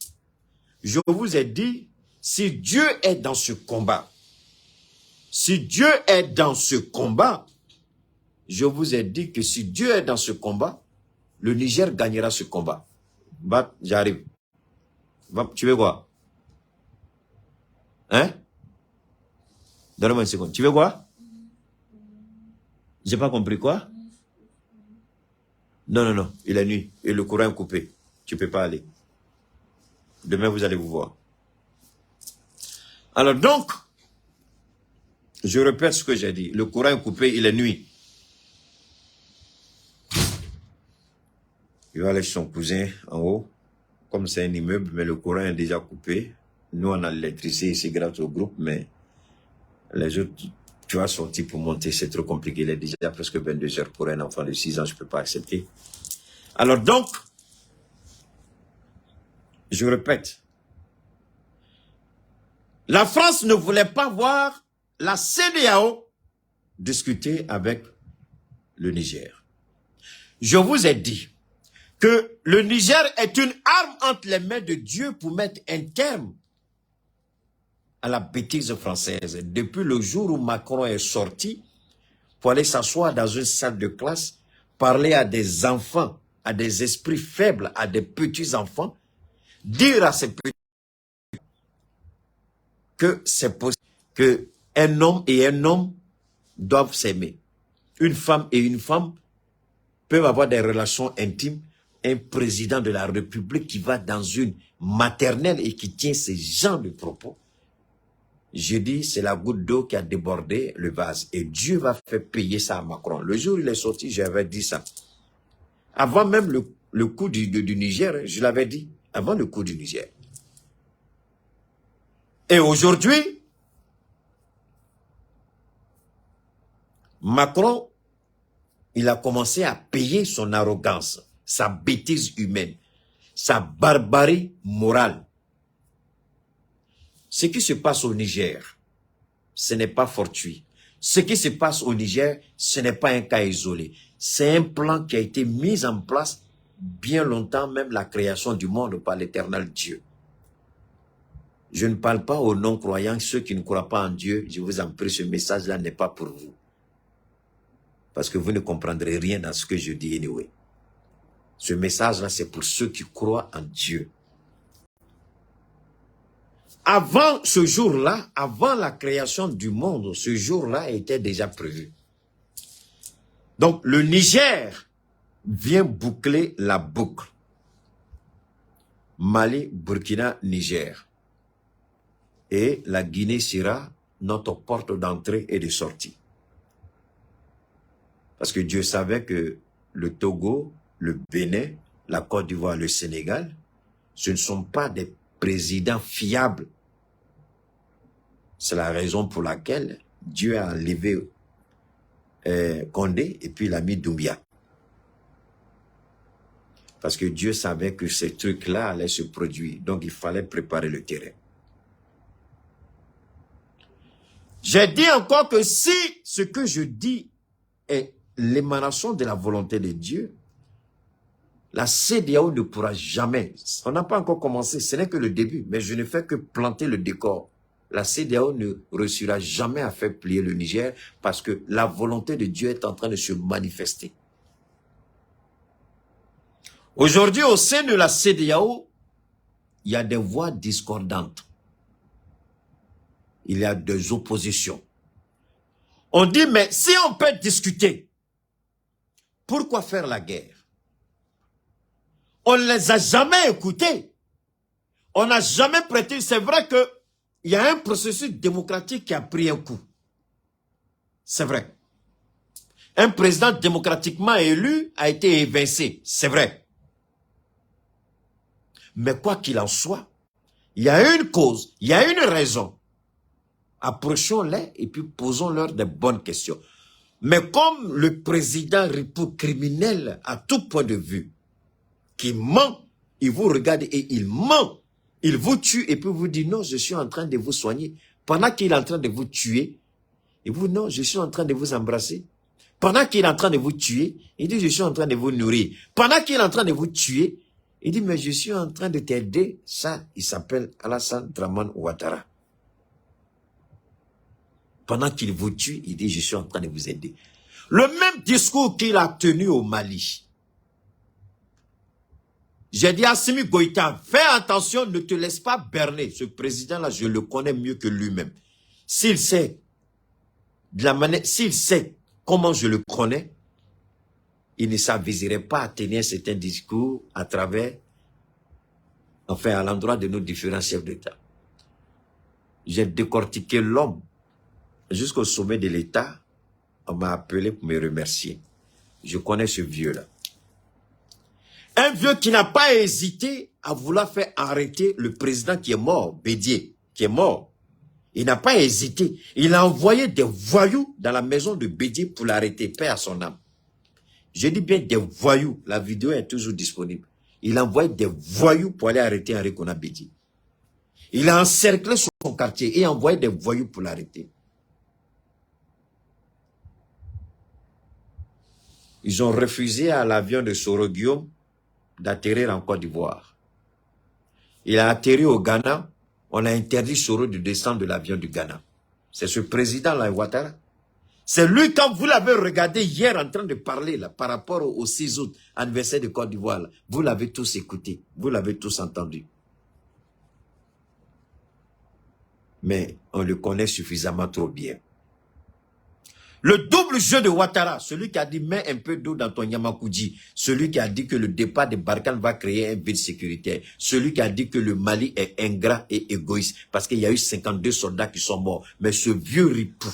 je vous ai dit, si Dieu est dans ce combat, si Dieu est dans ce combat, je vous ai dit que si Dieu est dans ce combat, le Niger gagnera ce combat. Bah, j'arrive. Tu veux quoi? Hein? Donne-moi une seconde. Tu veux quoi? J'ai pas compris quoi? Non, non, non. Il est nuit et le courant est coupé. Tu peux pas aller. Demain, vous allez vous voir. Alors donc, je répète ce que j'ai dit. Le courant est coupé, il est nuit. Il va aller chez son cousin en haut. Comme c'est un immeuble, mais le courant est déjà coupé. Nous, on a l'électricité ici grâce au groupe, mais les autres, tu vas sortir pour monter, c'est trop compliqué. Il est déjà presque 22 heures pour un enfant de 6 ans, je ne peux pas accepter. Alors donc, je répète, la France ne voulait pas voir la CEDEAO discuter avec le Niger. Je vous ai dit que le Niger est une arme entre les mains de Dieu pour mettre un terme à la bêtise française. Depuis le jour où Macron est sorti pour aller s'asseoir dans une salle de classe, parler à des enfants, à des esprits faibles, à des petits-enfants, dire à ces petits que c'est possible qu'un homme et un homme doivent s'aimer. Une femme et une femme peuvent avoir des relations intimes. Un président de la République qui va dans une maternelle et qui tient ces genres de propos, je dis, c'est la goutte d'eau qui a débordé le vase. Et Dieu va faire payer ça à Macron. Le jour où il est sorti, j'avais dit ça. Avant même le coup du Niger, je l'avais dit. Avant le coup du Niger. Et aujourd'hui, Macron, il a commencé à payer son arrogance, sa bêtise humaine, sa barbarie morale. Ce qui se passe au Niger, ce n'est pas fortuit. Ce qui se passe au Niger, ce n'est pas un cas isolé. C'est un plan qui a été mis en place bien longtemps, même la création du monde par l'éternel Dieu. Je ne parle pas aux non-croyants, ceux qui ne croient pas en Dieu. Je vous en prie, ce message-là n'est pas pour vous. Parce que vous ne comprendrez rien dans ce que je dis anyway. Ce message-là, c'est pour ceux qui croient en Dieu. Avant ce jour-là, avant la création du monde, ce jour-là était déjà prévu. Donc, le Niger vient boucler la boucle. Mali, Burkina, Niger. Et la Guinée sera notre porte d'entrée et de sortie. Parce que Dieu savait que le Togo, le Bénin, la Côte d'Ivoire, le Sénégal, ce ne sont pas des présidents fiables. C'est la raison pour laquelle Dieu a enlevé Condé et puis il a mis Doumbia. Parce que Dieu savait que ces trucs-là allaient se produire. Donc il fallait préparer le terrain. J'ai dit encore que si ce que je dis est l'émanation de la volonté de Dieu, la CEDEAO ne pourra jamais, on n'a pas encore commencé, ce n'est que le début, mais je ne fais que planter le décor. la CEDEAO ne réussira jamais à faire plier le Niger parce que la volonté de Dieu est en train de se manifester. Aujourd'hui, au sein de la CEDEAO, il y a des voix discordantes. Il y a des oppositions. On dit, mais si on peut discuter, pourquoi faire la guerre? On ne les a jamais écoutés. On n'a jamais prêté. C'est vrai qu'il y a un processus démocratique qui a pris un coup. C'est vrai. Un président démocratiquement élu a été évincé. C'est vrai. Mais quoi qu'il en soit, il y a une cause, il y a une raison. Approchons-les et puis posons-leur des bonnes questions. Mais comme le président répond criminel à tout point de vue, qui ment, il vous regarde et il ment. Il vous tue et puis vous dit non, je suis en train de vous soigner. Pendant qu'il est en train de vous tuer, il vous dit non, je suis en train de vous embrasser. Pendant qu'il est en train de vous tuer, il dit je suis en train de vous nourrir. Pendant qu'il est en train de vous tuer, il dit mais je suis en train de t'aider. Ça, il s'appelle Alassane Dramane Ouattara. Pendant qu'il vous tue, il dit je suis en train de vous aider. Le même discours qu'il a tenu au Mali. J'ai dit à Assimi Goïta, fais attention, ne te laisse pas berner. Ce président-là, je le connais mieux que lui-même. S'il sait s'il sait comment je le connais, il ne s'aviserait pas à tenir certains discours à travers, enfin, à l'endroit de nos différents chefs d'État. J'ai décortiqué l'homme jusqu'au sommet de l'État. On m'a appelé pour me remercier. Je connais ce vieux-là. Un vieux qui n'a pas hésité à vouloir faire arrêter le président qui est mort, Bédié, qui est mort. Il n'a pas hésité. Il a envoyé des voyous dans la maison de Bédié pour l'arrêter, paix à son âme. Je dis bien des voyous. La vidéo est toujours disponible. Il a envoyé des voyous pour aller arrêter Henri Konan Bédié. Il a encerclé son quartier et envoyé des voyous pour l'arrêter. Ils ont refusé à l'avion de Soro Guillaume d'atterrir en Côte d'Ivoire. Il a atterri au Ghana. On a interdit Soro de descendre de l'avion du Ghana. C'est ce président-là, Ouattara. C'est lui, quand vous l'avez regardé hier en train de parler là, par rapport au 6 août, anniversaire de Côte d'Ivoire, vous l'avez tous écouté, vous l'avez tous entendu. Mais on le connaît suffisamment trop bien. Le double jeu de Ouattara, celui qui a dit mets un peu d'eau dans ton Yamakoudji, celui qui a dit que le départ de Barkhane va créer un vide sécuritaire, celui qui a dit que le Mali est ingrat et égoïste parce qu'il y a eu 52 soldats qui sont morts. Mais ce vieux ripou,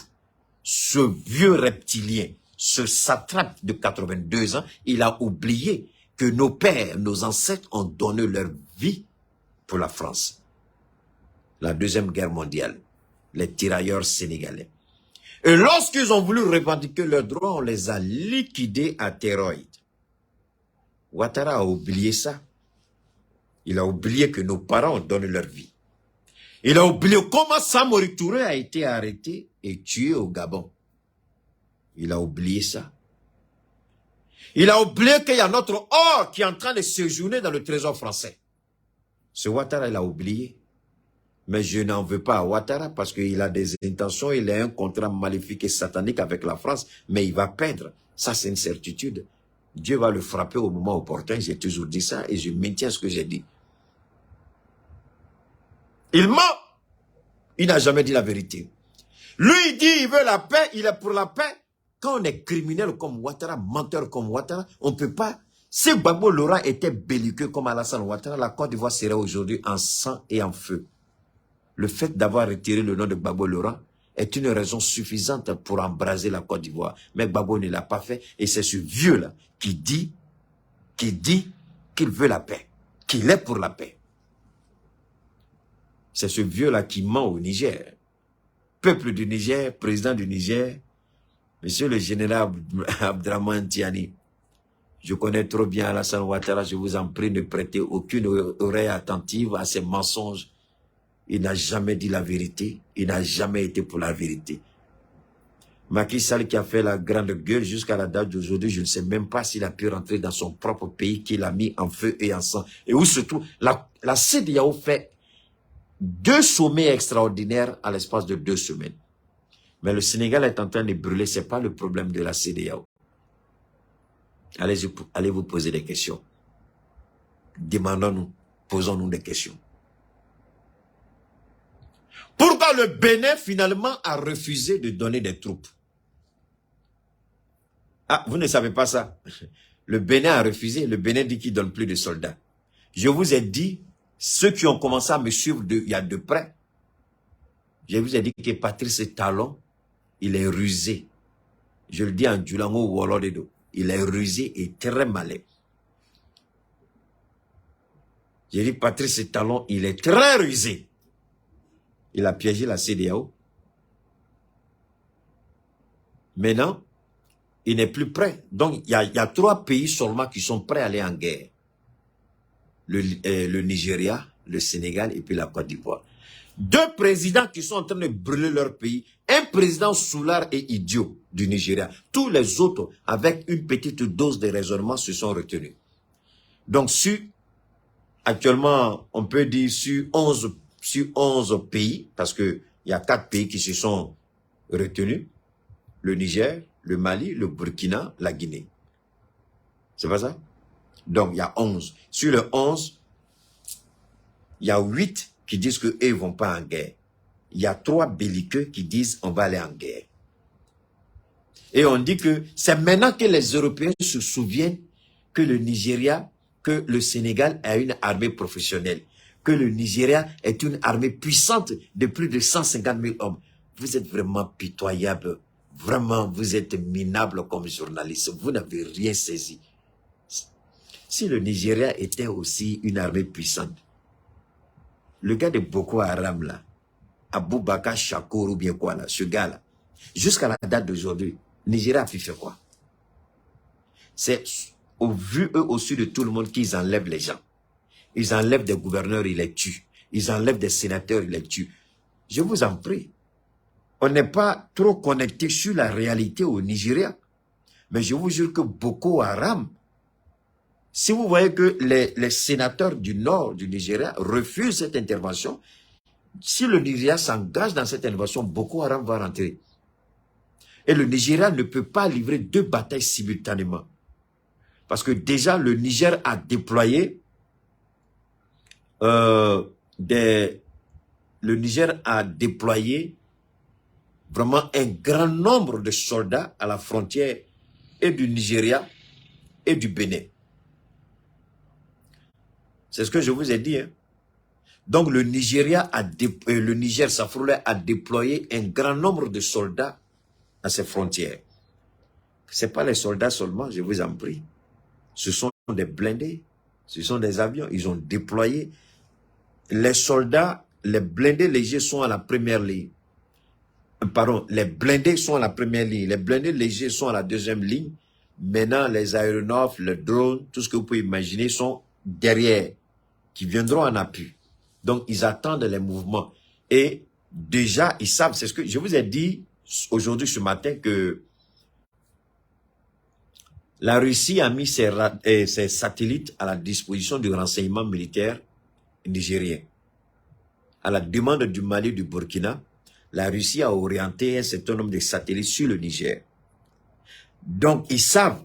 ce vieux reptilien, ce satrape de 82 ans, il a oublié que nos pères, nos ancêtres ont donné leur vie pour la France. La Deuxième Guerre mondiale, les tirailleurs sénégalais. Et lorsqu'ils ont voulu revendiquer leurs droits, on les a liquidés à terroïdes. Ouattara a oublié ça. Il a oublié que nos parents ont donné leur vie. Il a oublié comment Samori Touré a été arrêté et tué au Gabon. Il a oublié ça. Il a oublié qu'il y a notre or qui est en train de séjourner dans le trésor français. Ce Ouattara, il a oublié. Mais je n'en veux pas à Ouattara parce qu'il a des intentions, il a un contrat maléfique et satanique avec la France, mais il va perdre. Ça, c'est une certitude. Dieu va le frapper au moment opportun, j'ai toujours dit ça et je maintiens ce que j'ai dit. Il ment. Il n'a jamais dit la vérité. Lui, il dit il veut la paix, il est pour la paix. Quand on est criminel comme Ouattara, menteur comme Ouattara, on ne peut pas. Si Gbagbo Laurent était belliqueux comme Alassane Ouattara, la Côte d'Ivoire serait aujourd'hui en sang et en feu. Le fait d'avoir retiré le nom de Gbagbo Laurent est une raison suffisante pour embraser la Côte d'Ivoire. Mais Gbagbo ne l'a pas fait et c'est ce vieux-là qui dit qu'il veut la paix, qu'il est pour la paix. C'est ce vieux-là qui ment au Niger. Peuple du Niger, président du Niger, monsieur le général Abdraman Tiani, je connais trop bien Alassane Ouattara, je vous en prie, ne prêtez aucune oreille attentive à ces mensonges. Il n'a jamais dit la vérité. Il n'a jamais été pour la vérité. Macky Sall qui a fait la grande gueule jusqu'à la date d'aujourd'hui, je ne sais même pas s'il a pu rentrer dans son propre pays qu'il a mis en feu et en sang. Et où surtout, la CEDEAO fait 2 sommets extraordinaires à l'espace de 2 semaines. Mais le Sénégal est en train de brûler, ce n'est pas le problème de la CEDEAO. Allez vous poser des questions. Demandons-nous, posons-nous des questions. Pourquoi le Bénin finalement a refusé de donner des troupes? Ah, vous ne savez pas ça. Le Bénin a refusé, le Bénin dit qu'il ne donne plus de soldats. Je vous ai dit, ceux qui ont commencé à me suivre il y a de près, je vous ai dit que Patrice Talon, il est rusé. Je le dis en Djulango ou Wolodedo. Il est rusé et très malin. J'ai dit Patrice Talon, il est très rusé. Il a piégé la CEDEAO. Maintenant, il n'est plus prêt. Donc, il y a 3 pays seulement qui sont prêts à aller en guerre. Le Nigeria, le Sénégal et puis la Côte d'Ivoire. 2 présidents qui sont en train de brûler leur pays. Un président soulard et idiot du Nigeria. Tous les autres, avec une petite dose de raisonnement, se sont retenus. Donc, actuellement, on peut dire sur 11 pays, parce qu'il y a 4 pays qui se sont retenus. Le Niger, le Mali, le Burkina, la Guinée. C'est pas ça? Donc, il y a 11. Sur les 11, il y a 8 qui disent qu'eux ne vont pas en guerre. Il y a 3 belliqueux qui disent on va aller en guerre. Et on dit que c'est maintenant que les Européens se souviennent que le Nigeria, que le Sénégal a une armée professionnelle, que le Nigeria est une armée puissante de plus de 150 000 hommes. Vous êtes vraiment pitoyable. Vraiment, vous êtes minable comme journaliste. Vous n'avez rien saisi. Si le Nigeria était aussi une armée puissante, le gars de Boko Haram là, Aboubakar Shakur ou bien quoi là, ce gars là, jusqu'à la date d'aujourd'hui, le Nigeria a pu faire quoi? C'est au vu eux au-dessus de tout le monde qu'ils enlèvent les gens. Ils enlèvent des gouverneurs, ils les tuent. Ils enlèvent des sénateurs, ils les tuent. Je vous en prie. On n'est pas trop connecté sur la réalité au Nigeria. Mais je vous jure que Boko Haram, si vous voyez que les sénateurs du nord du Nigeria refusent cette intervention, si le Nigeria s'engage dans cette intervention, Boko Haram va rentrer. Et le Nigeria ne peut pas livrer 2 batailles simultanément. Parce que déjà, le Niger a déployé vraiment un grand nombre de soldats à la frontière et du Nigeria et du Bénin. C'est ce que je vous ai dit. Hein. Donc le Niger Safroulé a déployé un grand nombre de soldats à ses frontières. Ce n'est pas les soldats seulement, je vous en prie. Ce sont des blindés, ce sont des avions. Ils ont déployé. Les soldats, les blindés légers sont à la première ligne. Pardon, les blindés sont à la première ligne. Les blindés légers sont à la deuxième ligne. Maintenant, les aéronefs, les drones, tout ce que vous pouvez imaginer sont derrière, qui viendront en appui. Donc, ils attendent les mouvements. Et déjà, ils savent, c'est ce que je vous ai dit aujourd'hui, ce matin, que la Russie a mis ses satellites à la disposition du renseignement militaire nigérien. À la demande du Mali et du Burkina, la Russie a orienté un certain nombre de satellites sur le Niger. Donc, ils savent.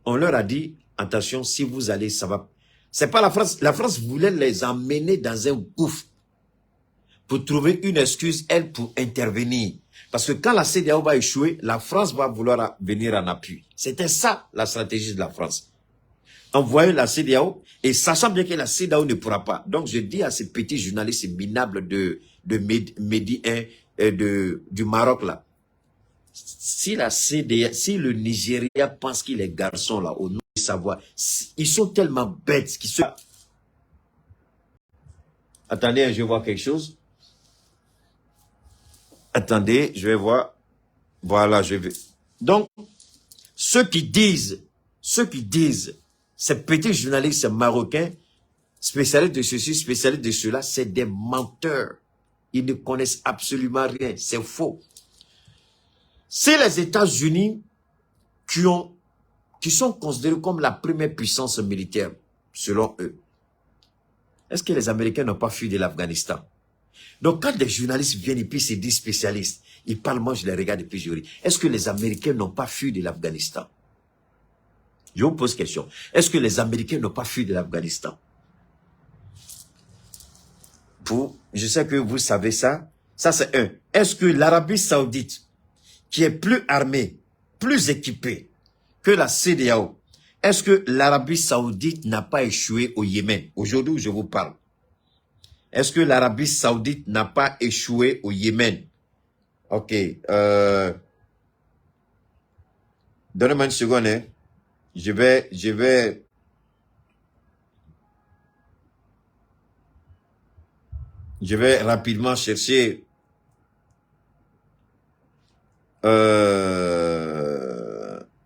On leur a dit, attention, si vous allez, ça va. C'est pas la France. La France voulait les emmener dans un gouffre pour trouver une excuse, elle, pour intervenir. Parce que quand la CEDEAO va échouer, la France va vouloir venir en appui. C'était ça, la stratégie de la France. Envoyer la CEDEAO et sachant bien que la CEDEAO ne pourra pas. Donc, je dis à ces petits journalistes minables de Medi 1 du Maroc, là, si la CEDEAO, si le Nigeria pense qu'il est garçon, là, au nom de savoir, ils sont tellement bêtes qu'ils se... Attendez, je vois quelque chose. Attendez, je vais voir. Voilà, je vais. Donc, ceux qui disent, ces petits journalistes marocains, spécialistes de ceci, spécialistes de cela, c'est des menteurs. Ils ne connaissent absolument rien. C'est faux. C'est les États-Unis qui sont considérés comme la première puissance militaire, selon eux. Est-ce que les Américains n'ont pas fui de l'Afghanistan? Donc, quand des journalistes viennent et puis se disent spécialistes, ils parlent, moi je les regarde et puis je dis, est-ce que les Américains n'ont pas fui de l'Afghanistan? Je vous pose question. Est-ce que les Américains n'ont pas fui de l'Afghanistan? Je sais que vous savez ça. Ça, c'est un. Est-ce que l'Arabie Saoudite, qui est plus armée, plus équipée que la CEDEAO, est-ce que l'Arabie Saoudite n'a pas échoué au Yémen? Aujourd'hui, je vous parle. Est-ce que l'Arabie Saoudite n'a pas échoué au Yémen? Ok. Donnez-moi une seconde. Hein. Je vais rapidement chercher.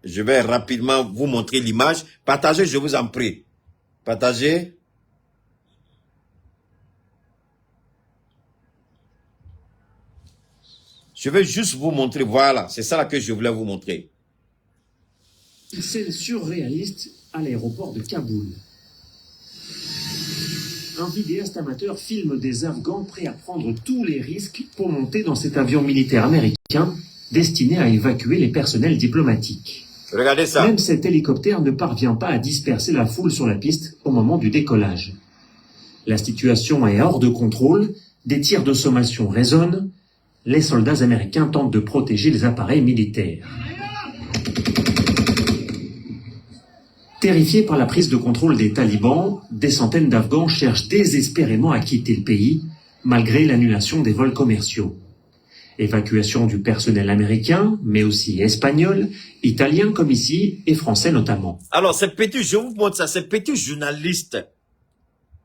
Je vais rapidement vous montrer l'image. Partagez, je vous en prie. Partagez. Je vais juste vous montrer. Voilà, c'est ça là que je voulais vous montrer. Une scène surréaliste à l'aéroport de Kaboul. Un vidéaste amateur filme des Afghans prêts à prendre tous les risques pour monter dans cet avion militaire américain destiné à évacuer les personnels diplomatiques. Regardez ça. Même cet hélicoptère ne parvient pas à disperser la foule sur la piste au moment du décollage. La situation est hors de contrôle, des tirs de sommation résonnent, les soldats américains tentent de protéger les appareils militaires. Terrifiés par la prise de contrôle des talibans, des centaines d'Afghans cherchent désespérément à quitter le pays, malgré l'annulation des vols commerciaux. Évacuation du personnel américain, mais aussi espagnol, italien comme ici, et français notamment. Alors, ces petits, je vous montre ça, ces petits journalistes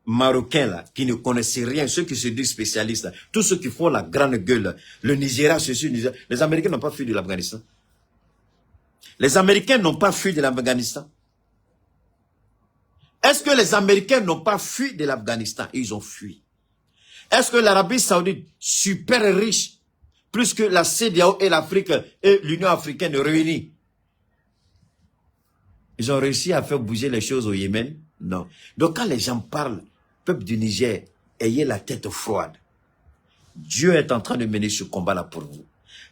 marocains là, qui ne connaissent rien, ceux qui se disent spécialistes, là, tous ceux qui font la grande gueule, le Nigeria, ceci, le Nigeria, les Américains n'ont pas fui de l'Afghanistan. Les Américains n'ont pas fui de l'Afghanistan. Est-ce que les Américains n'ont pas fui de l'Afghanistan? Ils ont fui. Est-ce que l'Arabie Saoudite, super riche, plus que la CEDEAO et l'Afrique et l'Union africaine réunies, ils ont réussi à faire bouger les choses au Yémen? Non. Donc quand les gens parlent, peuple du Niger, ayez la tête froide. Dieu est en train de mener ce combat-là pour vous.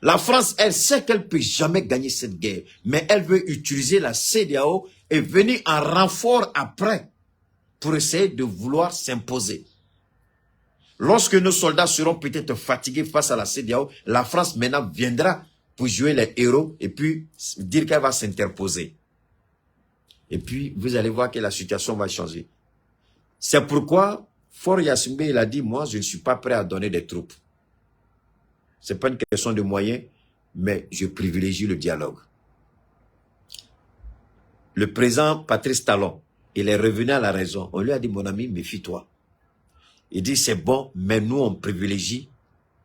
La France, elle sait qu'elle ne peut jamais gagner cette guerre, mais elle veut utiliser la CEDEAO et venir en renfort après pour essayer de vouloir s'imposer. Lorsque nos soldats seront peut-être fatigués face à la CEDEAO, la France maintenant viendra pour jouer les héros et puis dire qu'elle va s'interposer. Et puis, vous allez voir que la situation va changer. C'est pourquoi Faure Gnassingbé, il a dit, moi, je ne suis pas prêt à donner des troupes. Ce n'est pas une question de moyens, mais je privilégie le dialogue. Le président Patrice Talon, il est revenu à la raison. On lui a dit, mon ami, méfie-toi. Il dit, c'est bon, mais nous, on privilégie.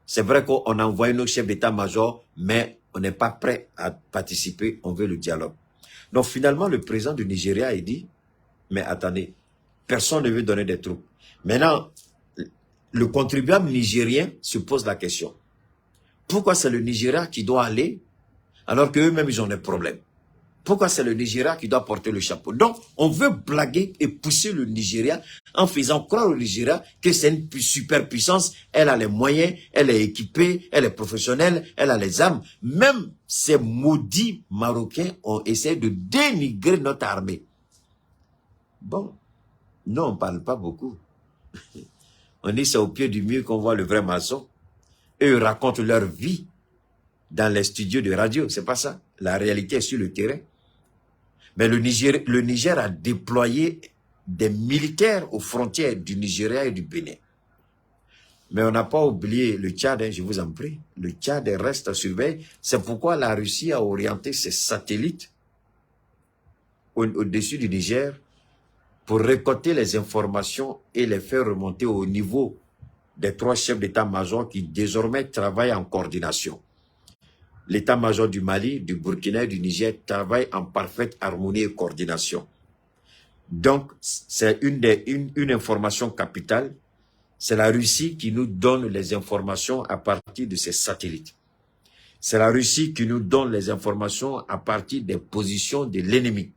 C'est vrai qu'on a envoyé nos chefs d'état-major, mais on n'est pas prêt à participer, on veut le dialogue. Donc finalement, le président du Nigeria, il dit, mais attendez, personne ne veut donner des troupes. Maintenant, le contribuable nigérien se pose la question. Pourquoi c'est le Nigeria qui doit aller, alors qu'eux-mêmes, ils ont des problèmes? Pourquoi c'est le Nigeria qui doit porter le chapeau? Donc, on veut blaguer et pousser le Nigeria en faisant croire au Nigeria que c'est une superpuissance. Elle a les moyens, elle est équipée, elle est professionnelle, elle a les armes. Même ces maudits Marocains ont essayé de dénigrer notre armée. Bon, nous, on ne parle pas beaucoup. On dit c'est au pied du mur qu'on voit le vrai maçon. Eux racontent leur vie dans les studios de radio. C'est pas ça. La réalité est sur le terrain. Mais le Niger a déployé des militaires aux frontières du Nigeria et du Bénin. Mais on n'a pas oublié le Tchad, hein, je vous en prie. Le Tchad reste à surveiller. C'est pourquoi la Russie a orienté ses satellites au-dessus du Niger pour récolter les informations et les faire remonter au niveau des 3 chefs d'état-major qui désormais travaillent en coordination. L'état-major du Mali, du Burkina et du Niger travaillent en parfaite harmonie et coordination. Donc, c'est une information capitale. C'est la Russie qui nous donne les informations à partir de ses satellites. C'est la Russie qui nous donne les informations à partir des positions de l'ennemi.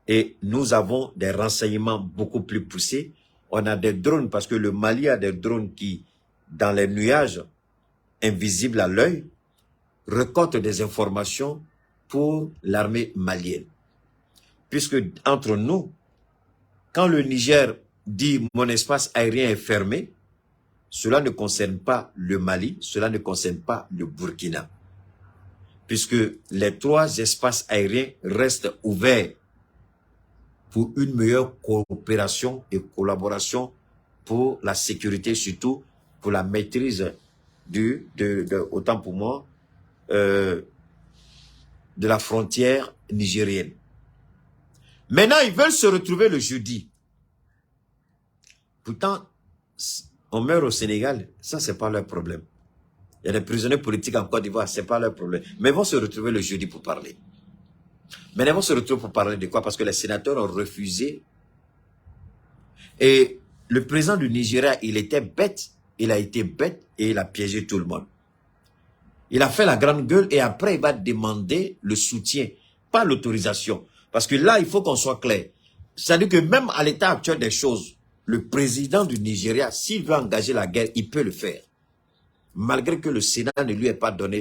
Et nous avons des renseignements beaucoup plus poussés. on a des drones, parce que le Mali a des drones qui, dans les nuages, invisibles à l'œil, récoltent des informations pour l'armée malienne. Puisque entre nous, quand le Niger dit « mon espace aérien est fermé », cela ne concerne pas le Mali, cela ne concerne pas le Burkina. Puisque les 3 espaces aériens restent ouverts pour une meilleure coopération et collaboration pour la sécurité, surtout pour la maîtrise autant pour moi, de la frontière nigérienne. Maintenant, ils veulent se retrouver le jeudi. Pourtant, on meurt au Sénégal, ça c'est pas leur problème. Il y a des prisonniers politiques en Côte d'Ivoire, c'est pas leur problème. Mais ils vont se retrouver le jeudi pour parler. Mais ils vont se retrouver pour parler de quoi? Parce que les sénateurs ont refusé. Et le président du Nigeria, il était bête. Il a été bête et il a piégé tout le monde. Il a fait la grande gueule et après, il va demander le soutien, pas l'autorisation. Parce que là, il faut qu'on soit clair. C'est-à-dire que même à l'état actuel des choses, le président du Nigeria, s'il veut engager la guerre, il peut le faire. Malgré que le Sénat ne lui ait pas donné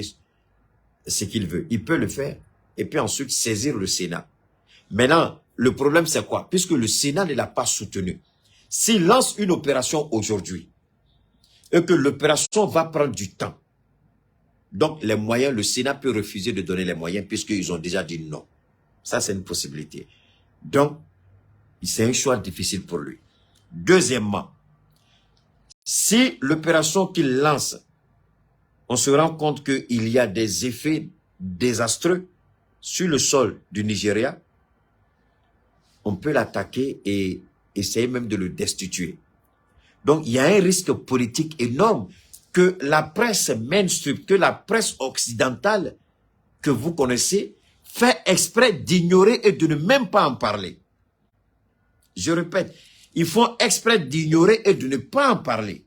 ce qu'il veut. Il peut le faire et puis ensuite saisir le Sénat. Maintenant, le problème c'est quoi? Puisque le Sénat ne l'a pas soutenu. S'il lance une opération aujourd'hui et que l'opération va prendre du temps, donc les moyens, le Sénat peut refuser de donner les moyens puisqu'ils ont déjà dit non. Ça, c'est une possibilité. Donc, c'est un choix difficile pour lui. Deuxièmement, si l'opération qu'il lance, on se rend compte qu'il y a des effets désastreux sur le sol du Nigeria, on peut l'attaquer et essayer même de le destituer. Donc, il y a un risque politique énorme que la presse mainstream, que la presse occidentale que vous connaissez, fait exprès d'ignorer et de ne même pas en parler. Je répète, ils font exprès d'ignorer et de ne pas en parler.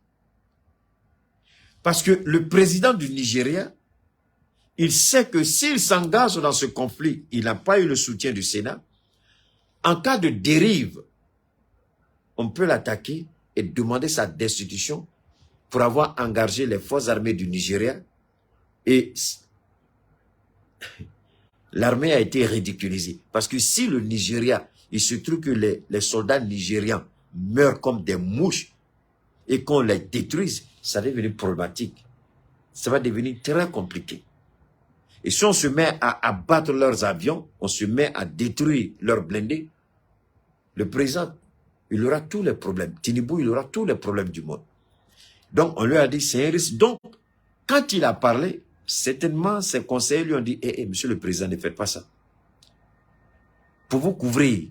Parce que le président du Nigeria, il sait que s'il s'engage dans ce conflit, il n'a pas eu le soutien du Sénat. En cas de dérive, on peut l'attaquer et demander sa destitution pour avoir engagé les forces armées du Nigeria. Et l'armée a été ridiculisée. Parce que si le Nigeria, il se trouve que les soldats nigérians meurent comme des mouches et qu'on les détruise, ça va devenir problématique. Ça va devenir très compliqué. Et si on se met à abattre leurs avions, on se met à détruire leurs blindés, le président, il aura tous les problèmes. Tinubu, il aura tous les problèmes du monde. Donc, on lui a dit, c'est un risque. Donc, quand il a parlé, certainement, ses conseillers lui ont dit, monsieur le président, ne faites pas ça. Pour vous couvrir,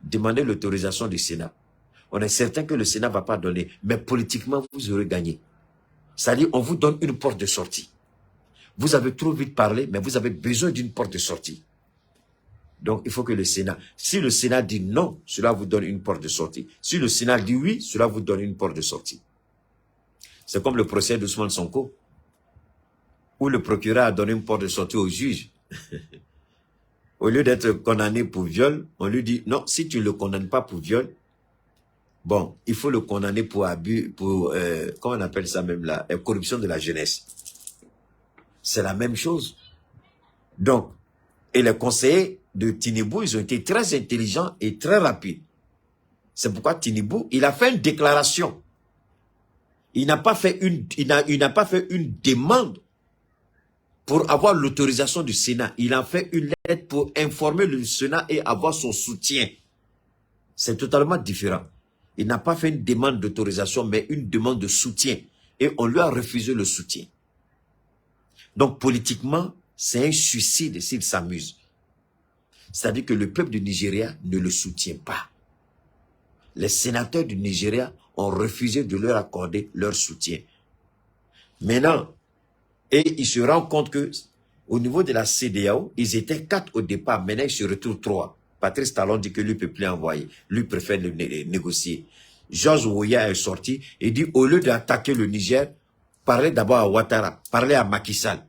demandez l'autorisation du Sénat. On est certain que le Sénat ne va pas donner, mais politiquement, vous aurez gagné. C'est-à-dire, on vous donne une porte de sortie. Vous avez trop vite parlé, mais vous avez besoin d'une porte de sortie. Donc, il faut que le Sénat, si le Sénat dit non, cela vous donne une porte de sortie. Si le Sénat dit oui, cela vous donne une porte de sortie. C'est comme le procès d'Ousmane Sonko, où le procureur a donné une porte de sortie au juge. Au lieu d'être condamné pour viol, on lui dit, non, si tu ne le condamnes pas pour viol, bon, il faut le condamner pour abus, pour, comment on appelle ça même là, corruption de la jeunesse. C'est la même chose. Donc, et les conseillers de Tinubu, ils ont été très intelligents et très rapides. C'est pourquoi Tinubu, il a fait une déclaration. Il n'a pas fait une demande pour avoir l'autorisation du Sénat. Il a fait une lettre pour informer le Sénat et avoir son soutien. C'est totalement différent. Il n'a pas fait une demande d'autorisation, mais une demande de soutien. Et on lui a refusé le soutien. Donc, politiquement, c'est un suicide s'il s'amuse. C'est-à-dire que le peuple du Nigeria ne le soutient pas. Les sénateurs du Nigeria ont refusé de leur accorder leur soutien. Maintenant, et il se rend compte que au niveau de la CEDEAO, ils étaient 4 au départ, maintenant ils se retrouvent 3. Patrice Talon dit que lui ne peut plus envoyer, lui préfère le négocier. George Weah est sorti et dit au lieu d'attaquer le Niger, parlez d'abord à Ouattara, parlez à Macky Sall,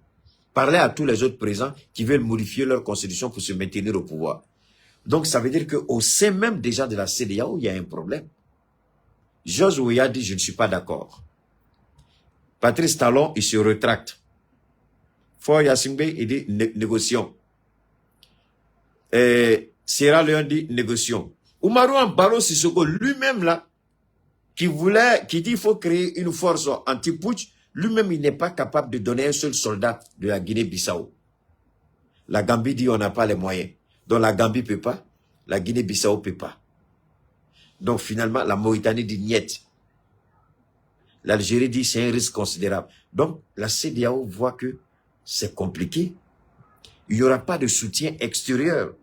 parlez à tous les autres présents qui veulent modifier leur constitution pour se maintenir au pouvoir. Donc ça veut dire qu'au sein même déjà de la CEDEAO, il y a un problème. George Weah dit, je ne suis pas d'accord. Patrice Talon, il se retracte. Faure Gnassingbé, il dit, négocions. Sierra Leone dit, négocions. Oumarou Barrow Sissoko, lui-même là, qui dit qu'il faut créer une force anti-putsch, lui-même, il n'est pas capable de donner un seul soldat de la Guinée-Bissau. La Gambie dit on n'a pas les moyens. Donc la Gambie ne peut pas, la Guinée-Bissau ne peut pas. Donc finalement, la Mauritanie dit niet. L'Algérie dit c'est un risque considérable. Donc la CEDEAO voit que c'est compliqué. Il n'y aura pas de soutien extérieur.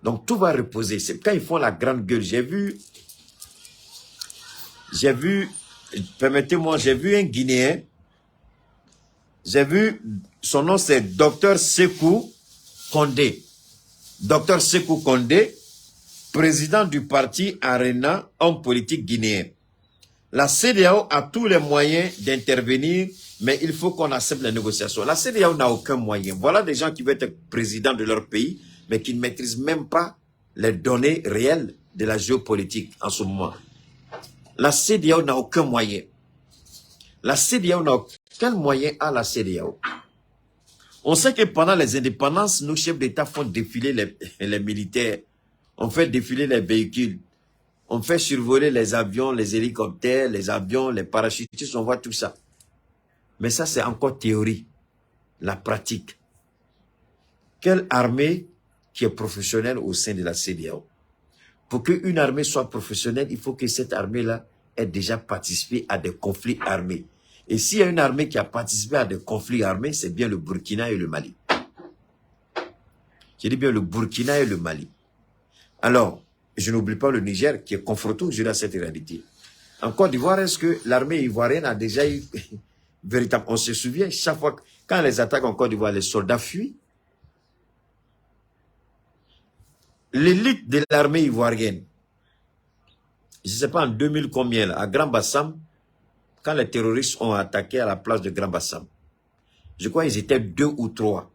Donc tout va reposer. C'est quand ils font la grande gueule. J'ai vu, permettez-moi, j'ai vu un Guinéen. J'ai vu, son nom c'est Dr Sékou Condé. Dr Sékou Condé, président du parti Arena, homme politique guinéen. La CEDEAO a tous les moyens d'intervenir, mais il faut qu'on accepte les négociations. La CEDEAO n'a aucun moyen. Voilà des gens qui veulent être présidents de leur pays, mais qui ne maîtrisent même pas les données réelles de la géopolitique en ce moment. La CEDEAO n'a aucun moyen. La CEDEAO n'a aucun moyen à la CEDEAO. On sait que pendant les indépendances, nos chefs d'État font défiler les militaires. On fait défiler les véhicules. On fait survoler les avions, les hélicoptères, les avions, les parachutistes, on voit tout ça. Mais ça, c'est encore théorie. La pratique. Quelle armée qui est professionnelle au sein de la CEDEAO? Pour qu'une armée soit professionnelle, il faut que cette armée-là ait déjà participé à des conflits armés. Et s'il y a une armée qui a participé à des conflits armés, c'est bien le Burkina et le Mali. Je dis bien le Burkina et le Mali. Alors, je n'oublie pas le Niger qui est confronté aujourd'hui à cette réalité. En Côte d'Ivoire, est-ce que l'armée ivoirienne a déjà eu véritablement... On se souvient, chaque fois, quand les attaques en Côte d'Ivoire, les soldats fuient. L'élite de l'armée ivoirienne, je ne sais pas en 2000 combien, là, à Grand Bassam, quand les terroristes ont attaqué à la place de Grand Bassam, je crois qu'ils étaient 2 ou 3.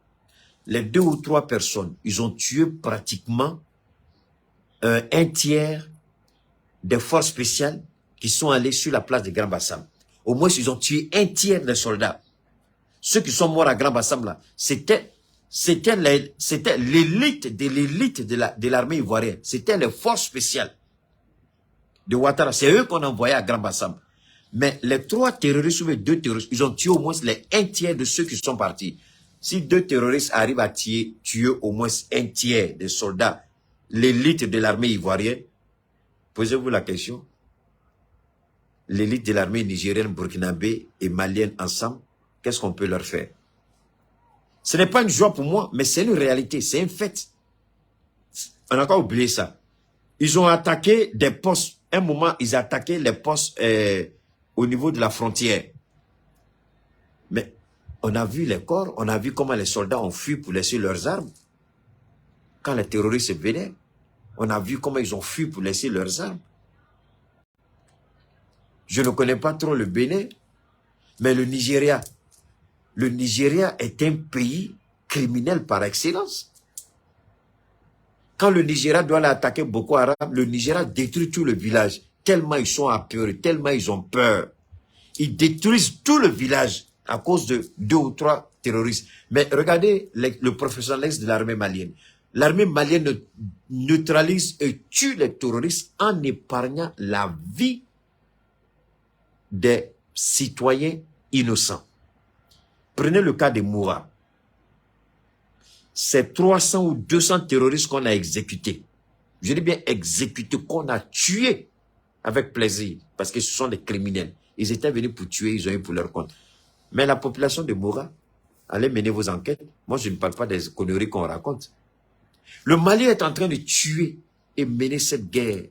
Les 2 ou 3 personnes, ils ont tué pratiquement un tiers des forces spéciales qui sont allées sur la place de Grand Bassam. Au moins, ils ont tué un tiers des soldats. Ceux qui sont morts à Grand Bassam, là, c'était l'élite de l'armée ivoirienne. C'était les forces spéciales de Ouattara. C'est eux qu'on envoyait à Grand Bassam. Mais les 3 terroristes ou les 2 terroristes, ils ont tué au moins les 1 tiers de ceux qui sont partis. Si 2 terroristes arrivent à tuer au moins 1 tiers des soldats, l'élite de l'armée ivoirienne, posez-vous la question. L'élite de l'armée nigérienne, burkinabé et malienne ensemble, qu'est-ce qu'on peut leur faire? Ce n'est pas une joie pour moi, mais c'est une réalité, c'est un fait. On n'a pas oublié ça. Ils ont attaqué des postes. Un moment, ils attaquaient les postes au niveau de la frontière. Mais on a vu les corps, on a vu comment les soldats ont fui pour laisser leurs armes. Quand les terroristes venaient, on a vu comment ils ont fui pour laisser leurs armes. Je ne connais pas trop le Bénin, mais le Nigeria est un pays criminel par excellence. Quand le Nigeria doit aller attaquer Boko Haram, le Nigeria détruit tout le village. Tellement ils sont apeurés, tellement ils ont peur. Ils détruisent tout le village à cause de 2 ou 3 terroristes. Mais regardez le professionnalisme de l'armée malienne. L'armée malienne neutralise et tue les terroristes en épargnant la vie des citoyens innocents. Prenez le cas de Moura. C'est 300 ou 200 terroristes qu'on a exécutés. Je dis bien exécutés, qu'on a tués avec plaisir, parce que ce sont des criminels. Ils étaient venus pour tuer, ils ont eu pour leur compte. Mais la population de Moura, allez mener vos enquêtes. Moi, je ne parle pas des conneries qu'on raconte. Le Mali est en train de tuer et mener cette guerre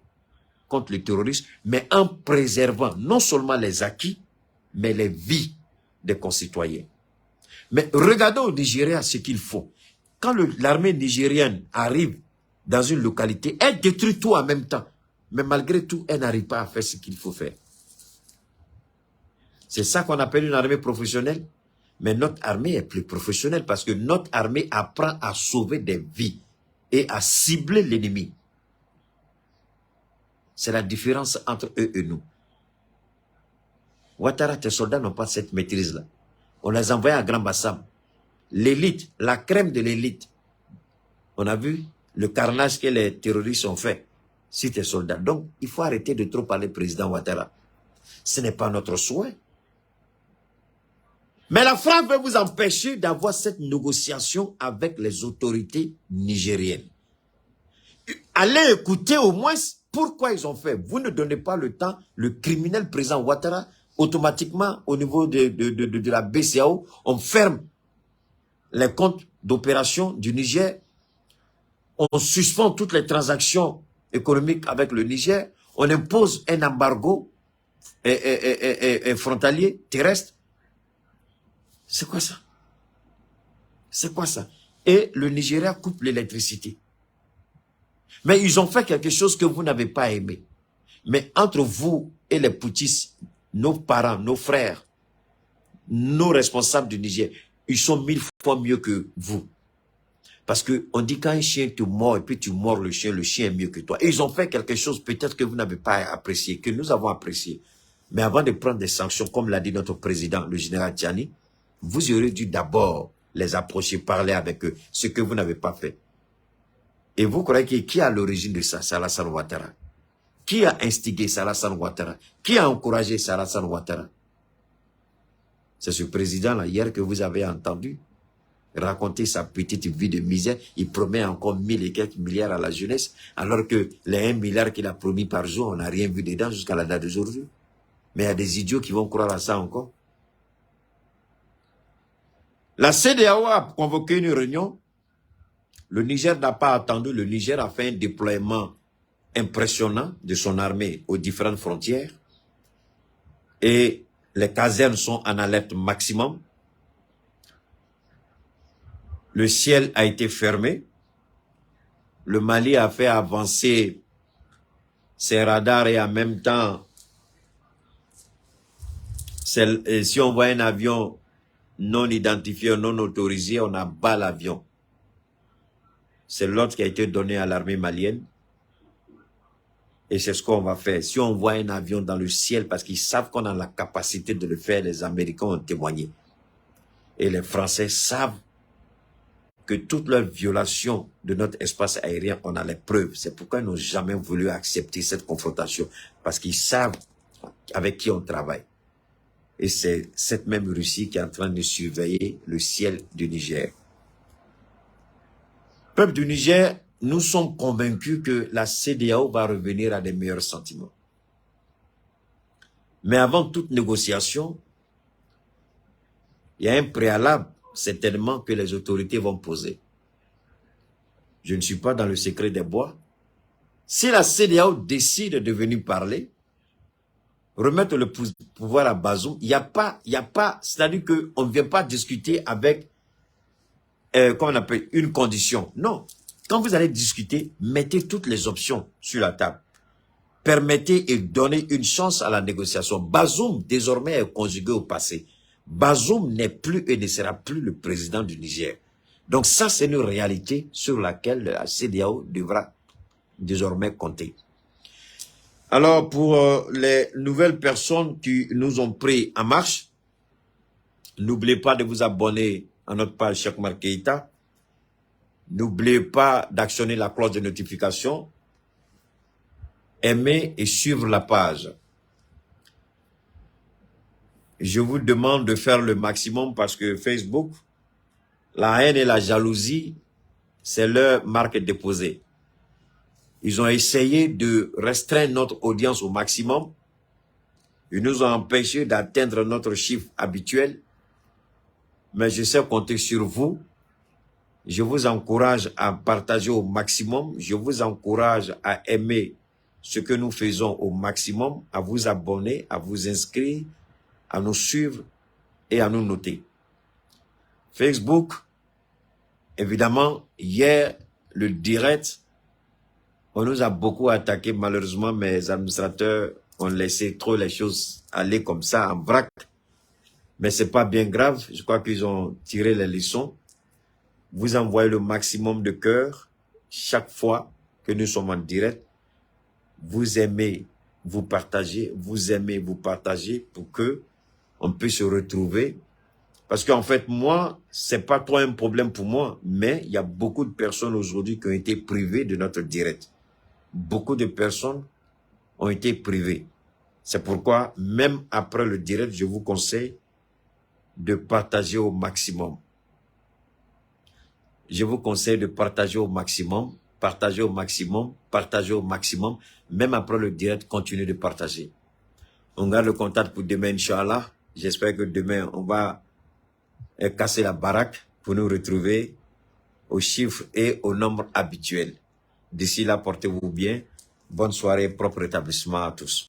contre les terroristes, mais en préservant non seulement les acquis, mais les vies des concitoyens. Mais regardons au Nigeria ce qu'il faut. Quand l'armée nigérienne arrive dans une localité, elle détruit tout en même temps. Mais malgré tout, elle n'arrive pas à faire ce qu'il faut faire. C'est ça qu'on appelle une armée professionnelle. Mais notre armée est plus professionnelle parce que notre armée apprend à sauver des vies et à cibler l'ennemi. C'est la différence entre eux et nous. Ouattara, tes soldats n'ont pas cette maîtrise-là. On les a envoyés à Grand Bassam. L'élite, la crème de l'élite. On a vu le carnage que les terroristes ont fait sur tes soldats. Donc, il faut arrêter de trop parler président Ouattara. Ce n'est pas notre souhait. Mais la France veut vous empêcher d'avoir cette négociation avec les autorités nigériennes. Allez écouter au moins pourquoi ils ont fait. Vous ne donnez pas le temps, le criminel président Ouattara, automatiquement au niveau de la BCAO, on ferme les comptes d'opération du Niger, on suspend toutes les transactions économiques avec le Niger, on impose un embargo frontalier, terrestre. C'est quoi ça? C'est quoi ça? Et le Nigeria coupe l'électricité. Mais ils ont fait quelque chose que vous n'avez pas aimé. Mais entre vous et les poutistes, nos parents, nos frères, nos responsables du Niger, ils sont 1000 fois mieux que vous. Parce qu'on dit quand un chien te mord et puis tu mords le chien est mieux que toi. Et ils ont fait quelque chose peut-être que vous n'avez pas apprécié, que nous avons apprécié. Mais avant de prendre des sanctions, comme l'a dit notre président, le général Tchani, vous aurez dû d'abord les approcher, parler avec eux, ce que vous n'avez pas fait. Et vous croyez qui est à l'origine de ça? C'est Alassane Ouattara. Qui a instigé Alassane Ouattara? Qui a encouragé Alassane Ouattara? C'est ce président-là, hier, que vous avez entendu raconter sa petite vie de misère. Il promet encore 1000 et quelques milliards à la jeunesse, alors que les 1 milliard qu'il a promis par jour, on n'a rien vu dedans jusqu'à la date d'aujourd'hui. Mais il y a des idiots qui vont croire à ça encore. La CEDEAO a convoqué une réunion. Le Niger n'a pas attendu. Le Niger a fait un déploiement impressionnant de son armée aux différentes frontières. Et les casernes sont en alerte maximum. Le ciel a été fermé. Le Mali a fait avancer ses radars et en même temps, si on voit un avion non identifié, non autorisé, on abat l'avion. C'est l'ordre qui a été donné à l'armée malienne. Et c'est ce qu'on va faire. Si on voit un avion dans le ciel, parce qu'ils savent qu'on a la capacité de le faire, les Américains ont témoigné. Et les Français savent que toute leur violation de notre espace aérien, on a les preuves. C'est pourquoi ils n'ont jamais voulu accepter cette confrontation. Parce qu'ils savent avec qui on travaille. Et c'est cette même Russie qui est en train de surveiller le ciel du Niger. Peuple du Niger, nous sommes convaincus que la CEDEAO va revenir à des meilleurs sentiments. Mais avant toute négociation, il y a un préalable, certainement, que les autorités vont poser. Je ne suis pas dans le secret des bois. Si la CEDEAO décide de venir parler, remettre le pouvoir à Bazoum, il n'y a pas, c'est-à-dire qu'on ne vient pas discuter avec, comment on appelle, une condition. Non. Quand vous allez discuter, mettez toutes les options sur la table. Permettez et donnez une chance à la négociation. Bazoum, désormais, est conjugué au passé. Bazoum n'est plus et ne sera plus le président du Niger. Donc ça, c'est une réalité sur laquelle la CEDEAO devra désormais compter. Alors, pour les nouvelles personnes qui nous ont pris en marche, n'oubliez pas de vous abonner à notre page Cheikh Oumar Keïta. N'oubliez pas d'actionner la cloche de notification, aimer et suivre la page. Je vous demande de faire le maximum parce que Facebook, la haine et la jalousie, c'est leur marque déposée. Ils ont essayé de restreindre notre audience au maximum. Ils nous ont empêchés d'atteindre notre chiffre habituel. Mais je sais compter sur vous. Je vous encourage à partager au maximum. Je vous encourage à aimer ce que nous faisons au maximum, à vous abonner, à vous inscrire, à nous suivre et à nous noter. Facebook, évidemment, hier, le direct, on nous a beaucoup attaqué. Malheureusement, mes administrateurs ont laissé trop les choses aller comme ça, en vrac. Mais c'est pas bien grave. Je crois qu'ils ont tiré les leçons. Vous envoyez le maximum de cœur chaque fois que nous sommes en direct. Vous aimez, vous partagez, vous aimez, vous partagez pour que on peut se retrouver. Parce qu'en fait, moi, c'est pas trop un problème pour moi, mais il y a beaucoup de personnes aujourd'hui qui ont été privées de notre direct. Beaucoup de personnes ont été privées. C'est pourquoi, même après le direct, je vous conseille de partager au maximum. Je vous conseille de partager au maximum, partager au maximum, partager au maximum. Même après le direct, continuez de partager. On garde le contact pour demain, Inch'Allah. J'espère que demain, on va casser la baraque pour nous retrouver aux chiffres et au nombre habituel. D'ici là, portez-vous bien. Bonne soirée, propre rétablissement à tous.